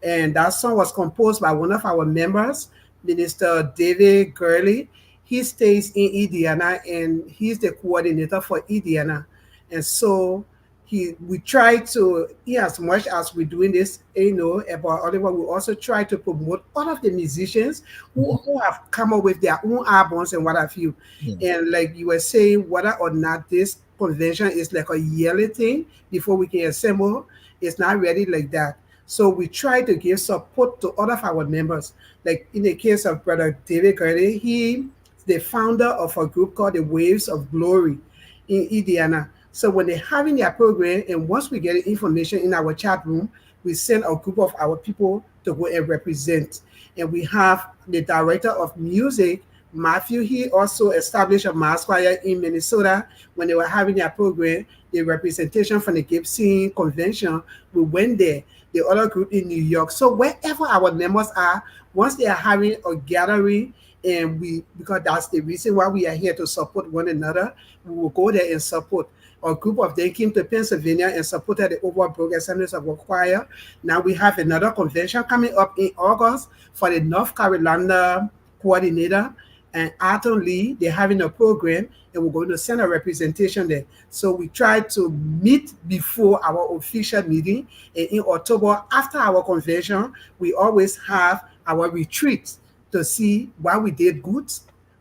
And that song was composed by one of our members, Minister David Gurley. He stays in Indiana and he's the coordinator for Indiana. And so we try to, as much as we're doing this, about Oliver, we also try to promote all of the musicians Mhm. who have come up with their own albums and what have you. Yeah. And like you were saying, whether or not this convention is like a yearly thing before we can assemble, it's not really like that. So we try to give support to all of our members. Like in the case of Brother David Curley, he the founder of a group called the Waves of Glory in Indiana. So when they're having their program, and once we get information in our chat room, we send a group of our people to go and represent. And we have the director of music, Matthew. He also established a mass choir in Minnesota when they were having their program. The representation from the Gibson convention, we went there. The other group in New York. So wherever our members are, once they are having a gathering, and because that's the reason why we are here to support one another, we will go there and support. A group of them came to Pennsylvania and supported the Overbrook Assemblies of God Choir. Now we have another convention coming up in August for the North Carolina coordinator and Arthur Lee. They're having a program and we're going to send a representation there. So we try to meet before our official meeting. And in October, after our convention, we always have our retreat to see why we did good,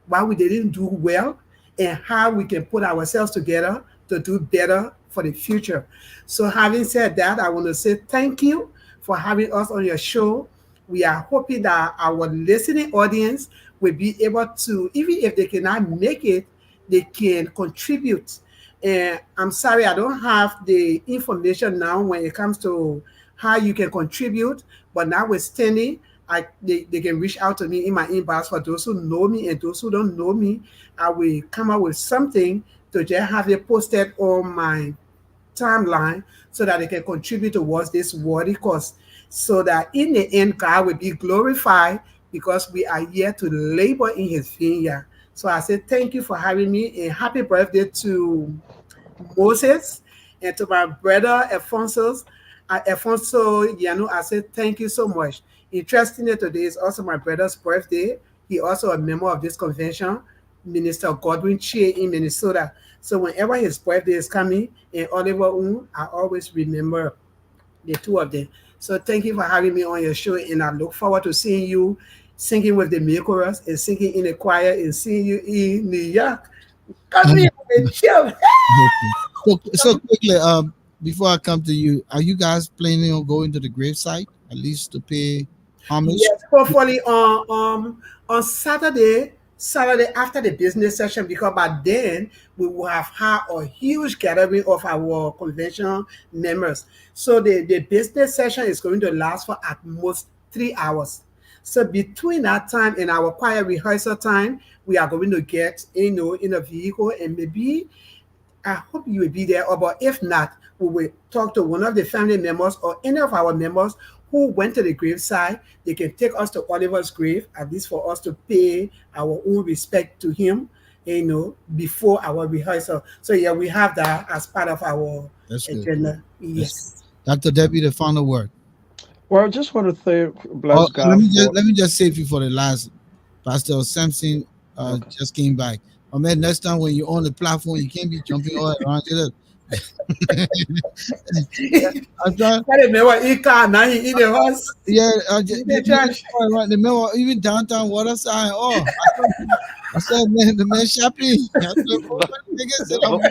why we didn't do well, and how we can put ourselves together to do better for the future. So having said that, I want to say thank you for having us on your show. We are hoping that our listening audience will be able to, even if they cannot make it, they can contribute And I'm sorry, I don't have the information now when it comes to how you can contribute. But notwithstanding, they can reach out to me in my inbox. For those who know me and those who don't know me, I will come up with something to just have it posted on my timeline so that they can contribute towards this worthy cause. So that in the end, God will be glorified because we are here to labor in his vineyard. So I say thank you for having me and happy birthday to Moses and to my brother Alphonso, I said thank you so much. Interestingly, today is also my brother's birthday. He also a member of this convention, Minister Godwin Chia in Minnesota. So whenever his birthday is coming in Oliver, I always remember the two of them. So thank you for having me on your show, and I look forward to seeing you singing with the Makerers and singing in the choir and seeing you in New York. Come here with chill. So quickly, before I come to you, are you guys planning on going to the gravesite at least to pay homage? Yes, hopefully on Saturday after the business session, because by then we will have had a huge gathering of our convention members. So the business session is going to last for at most 3 hours. So between that time and our choir rehearsal time, we are going to get in a vehicle, and maybe I hope you will be there. Or but if not, we will talk to one of the family members or any of our members who went to the graveside. They can take us to Oliver's grave, at least for us to pay our own respect to him, before our rehearsal. So yeah, we have that as part of our That's good. agenda. That's Yes. Dr. Debbie, the final word. Well, I just want to thank, Oh, bless God for. let me just save you for the last. Pastor Samson Okay. just came back. Oh man, next time when you're on the platform, you can't be jumping all around. I'm trying. I remember Ika now he in the house, Yeah, in the church. the man, even downtown Waterside. Oh, I said, man, the man shopping. I said, oh, nigga said, Vo-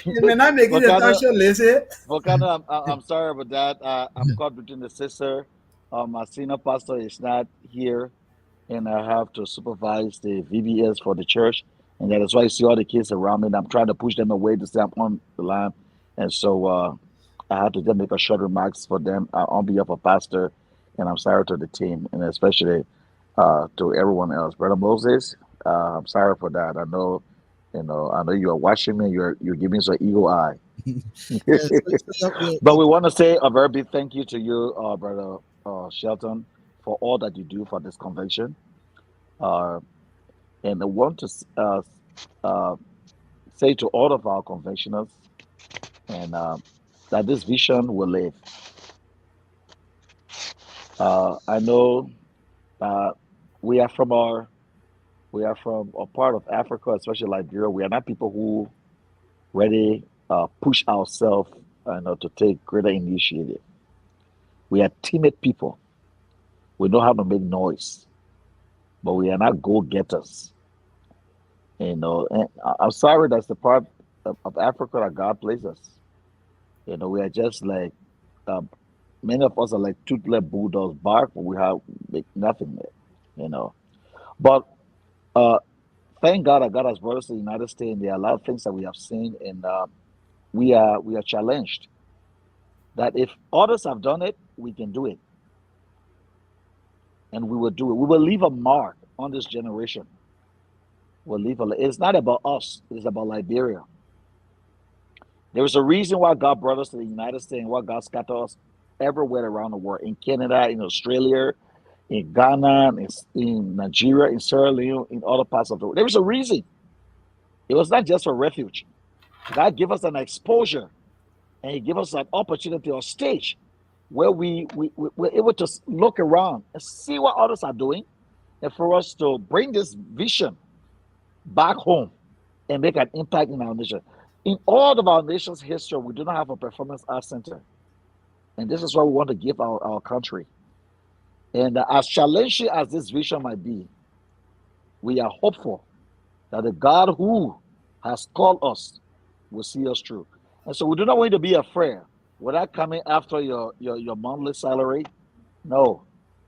You may not make it a talk Volcano, show, listen. Volcano, I'm sorry about that. I'm caught between the sister. My senior pastor is not here, and I have to supervise the VBS for the church, and that is why you see all the kids around me. And I'm trying to push them away to stay on the line, and so I had to just make a short remarks for them on behalf of pastor, and I'm sorry to the team, and especially to everyone else. Brother Moses, I'm sorry for that. I know you are watching me. You're giving me some eagle eye. yeah, yeah, But we want to say a very big thank you to you, brother Shelton, for all that you do for this convention. Uh, and I want to uh, say to all of our conventioners and that this vision will live. I know uh, we are from our we are from a part of Africa, especially Liberia. We are not people who really push ourselves to take greater initiative. We are timid people. We know how to make noise, but we are not go-getters. And I'm sorry that's the part of Africa that God placed us. We are just like uh, many of us are like toothless bulldogs bark, but we have like, nothing there. But uh, thank God that God has brought us to the United States. And there are a lot of things that we have seen, and we are challenged that if others have done it, we can do it, and we will do it. We will leave a mark on this generation. We'll leave a. It's not about us. It's about Liberia. There is a reason why God brought us to the United States and why God scattered us everywhere around the world, in Canada, in Australia, in Ghana, in Nigeria, in Sierra Leone, in other parts of the world. There was a reason. It was not just for refuge. God gave us an exposure, and He gave us an opportunity or stage where we were able to look around and see what others are doing, and for us to bring this vision back home and make an impact in our nation. In all of our nation's history, we do not have a performance arts center. And this is what we want to give our country. And as challenging as this vision might be, we are hopeful that the God who has called us will see us through. And so we do not want you to be afraid without coming after your monthly salary. No,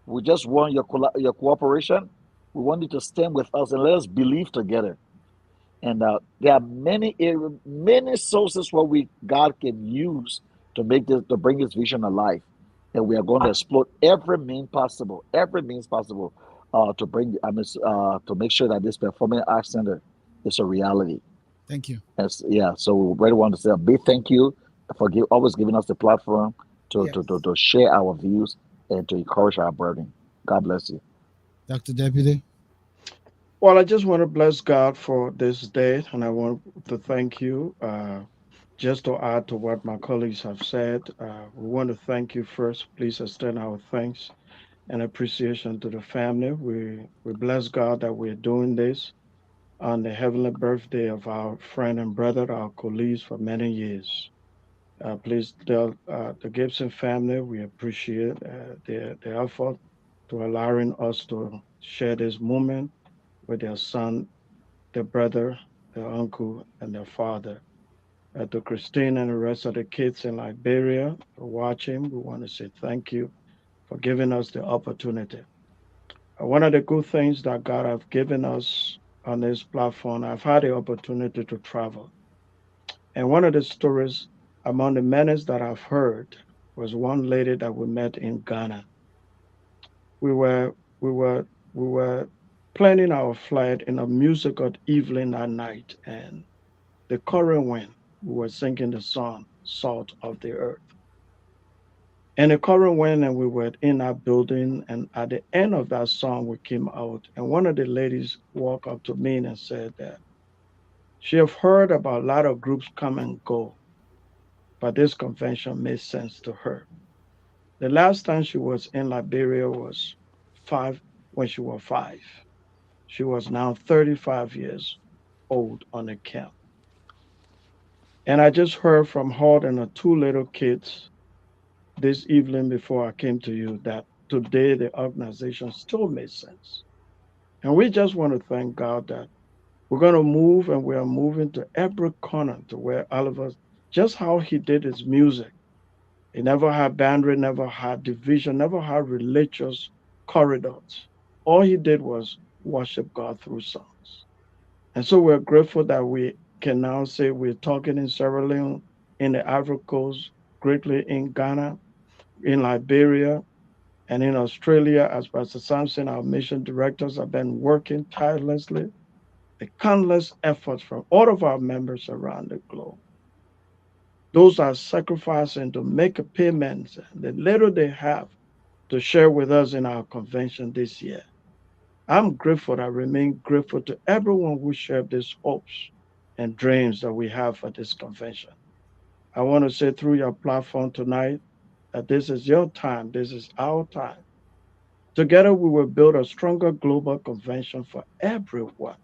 we just want your cooperation. We want you to stand with us and let us believe together. And there are many sources where we God can use to make this to bring His vision alive, and we are going to explore every means possible, to bring to make sure that this performing arts center is a reality. Thank you. As yeah, so we really want to say a big thank you for always giving us the platform Yes. to share our views and to encourage our brethren. God bless you. Dr. Deputy. Well, I just want to bless God for this day, and I want to thank you. Just to add to what my colleagues have said, we want to thank you first. Please extend our thanks and appreciation to the family. We bless God that we're doing this on the heavenly birthday of our friend and brother, our colleagues for many years. Please tell the Gibson family we appreciate their effort to allowing us to share this moment with their son, their brother, their uncle, and their father. To Christine and the rest of the kids in Liberia for watching, we want to say thank you for giving us the opportunity. One of the good things that God have given us on this platform, I've had the opportunity to travel. And one of the stories among the many that I've heard was one lady that we met in Ghana. We were we were we were planning our flight in a musical evening that night, and the current wind, we were singing the song Salt of the Earth. And the current went, and we were in our building, and at the end of that song we came out, and one of the ladies walked up to me and said that she have heard about a lot of groups come and go, but this convention made sense to her. The last time she was in Liberia was five when she was five. She was now 35 years old on the camp. And I just heard from her and her two little kids this evening before I came to you that today the organization still makes sense. And we just want to thank God that we're going to move, and we are moving to every corner to where all of us, just how he did his music. He never had boundary, never had division, never had religious corridors. All he did was worship God through songs. And so we're grateful that we can now say we're talking in Sierra Leone, in the Ivory Coast, greatly in Ghana, in Liberia, and in Australia, as Pastor Sampson, our mission directors, have been working tirelessly, the countless efforts from all of our members around the globe. Those are sacrificing to make a payments, and the little they have to share with us in our convention this year. I'm grateful. I remain grateful to everyone who shared these hopes and dreams that we have for this convention. I want to say through your platform tonight that this is your time, this is our time. Together, we will build a stronger global convention for everyone.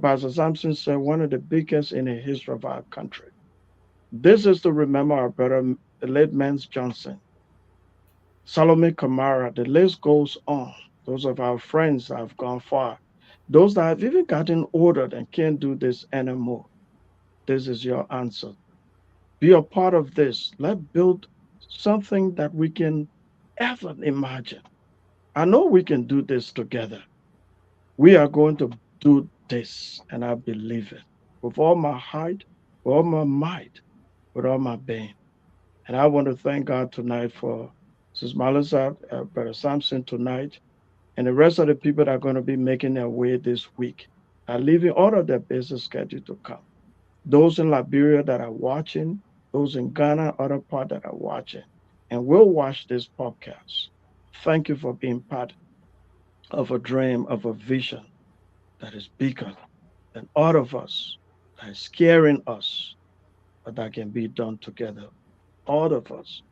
Pastor Sampson said, one of the biggest in the history of our country. This is to remember our brother, the late Mance Johnson, Salome Kamara. The list goes on. Those of our friends that have gone far, those that have even gotten older and can't do this anymore. This is your answer. Be a part of this. Let's build something that we can ever imagine. I know we can do this together. We are going to do this, and I believe it with all my heart, with all my might, with all my being. And I want to thank God tonight for Sis Melissa, Brother Sampson tonight, and the rest of the people that are going to be making their way this week, are leaving all of their business schedule to come. Those in Liberia that are watching, those in Ghana, other part that are watching, and will watch this podcast. Thank you for being part of a dream, of a vision that is bigger than all of us, that is scaring us, but that can be done together, all of us.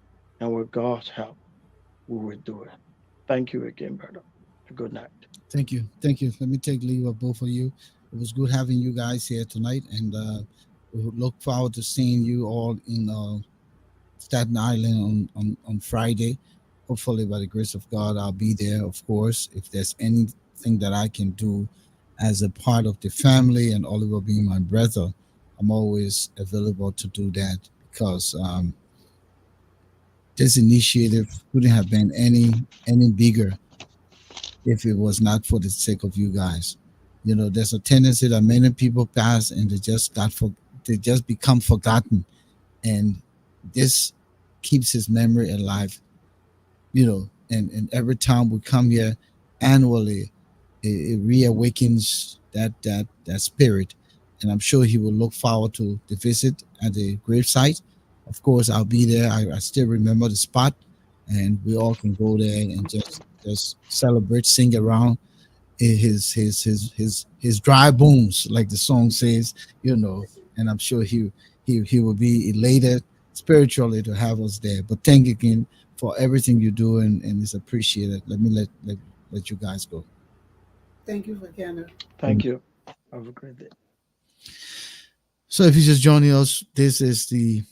And with God's help, we will do it. Thank you again, brother. Good night. Thank you. Thank you. Let me take leave of both of you. It was good having you guys here tonight, and we look forward to seeing you all in Staten Island on Friday. Hopefully, by the grace of God, I'll be there, of course. If there's anything that I can do as a part of the family and Oliver being my brother, I'm always available to do that because this initiative couldn't have been any bigger if it was not for the sake of you guys. there's a tendency that many people pass and they just become forgotten, and this keeps his memory alive. And every time we come here annually, it reawakens that spirit, and I'm sure he will look forward to the visit at the gravesite. Of course, I'll be there. I still remember the spot, and we all can go there and just celebrate, sing around his dry bones, like the song says. And I'm sure he will be elated spiritually to have us there. But thank you again for everything you do, and it's appreciated. Let me let you guys go. Thank you, Volcano. Thank you. Have a great day. So if you're just joining us, this is the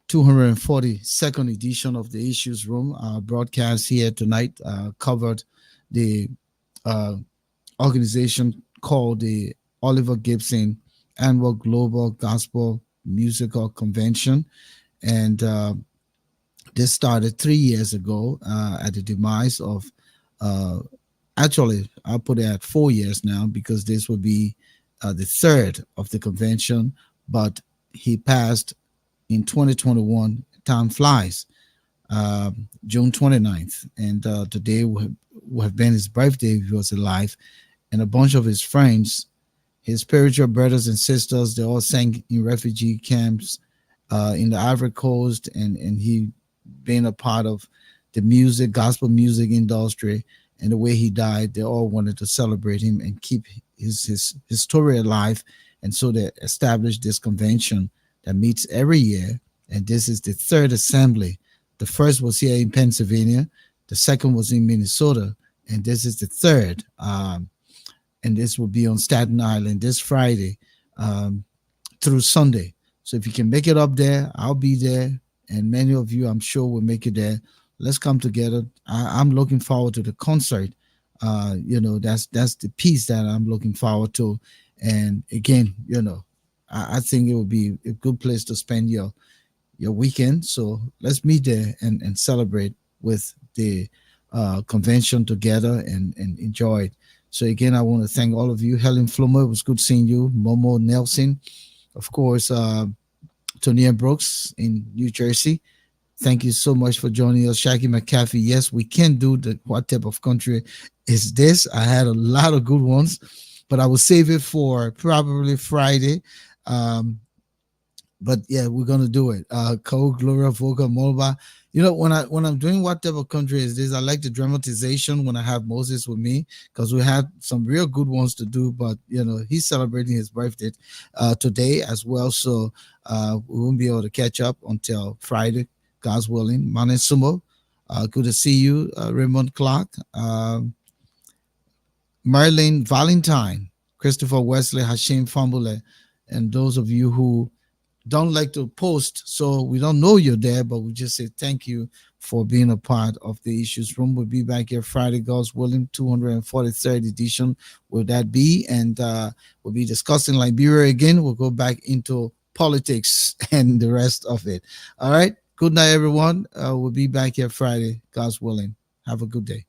242nd edition of the Issues Room. Our broadcast here tonight covered the uh, organization called the Oliver Gibson Annual Global Gospel Musical Convention. And this started 3 years ago at the demise of, actually, I'll put it at 4 years now, because this will be the third of the convention. But he passed in 2021. Time flies. June 29th. And today would have been his birthday if he was alive. And a bunch of his friends, his spiritual brothers and sisters, they all sang in refugee camps in the Ivory Coast, and he being a part of the gospel music industry, and the way he died, they all wanted to celebrate him and keep his story alive. And so they established this convention that meets every year, and this is the third assembly. The first was here in Pennsylvania, the second was in Minnesota, and this is the third. And this will be on Staten Island this Friday through Sunday. So if you can make it up there, I'll be there, and many of you, I'm sure, will make it there. Let's come together. I'm looking forward to the concert. That's the piece that I'm looking forward to. And again, I think it will be a good place to spend your weekend. So let's meet there and celebrate with the convention together and enjoy it. So again, I want to thank all of you. Helen Flummer, it was good seeing you. Momo Nelson, of course, Tonia Brooks in New Jersey. Thank you so much for joining us. Shaggy McCaffrey, yes, we can do the what type of country is this. I had a lot of good ones, but I will save it for probably Friday. But yeah, we're gonna do it. Code Gloria Voca Molba. When I'm doing what type of country is this, I like the dramatization when I have Moses with me, because we had some real good ones to do. But he's celebrating his birthday today as well, so we won't be able to catch up until Friday, God's willing. Mane Sumo, good to see you, Raymond Clark, Marlene Valentine, Christopher Wesley, Hashim Fambule, and those of you who don't like to post, so we don't know you're there, but we just say thank you for being a part of the Issues Room. We'll be back here Friday, God's willing, 243rd edition will that be, and we'll be discussing Liberia again. We'll go back into politics and the rest of it. All right, good night, everyone. We'll be back here Friday, God's willing. Have a good day.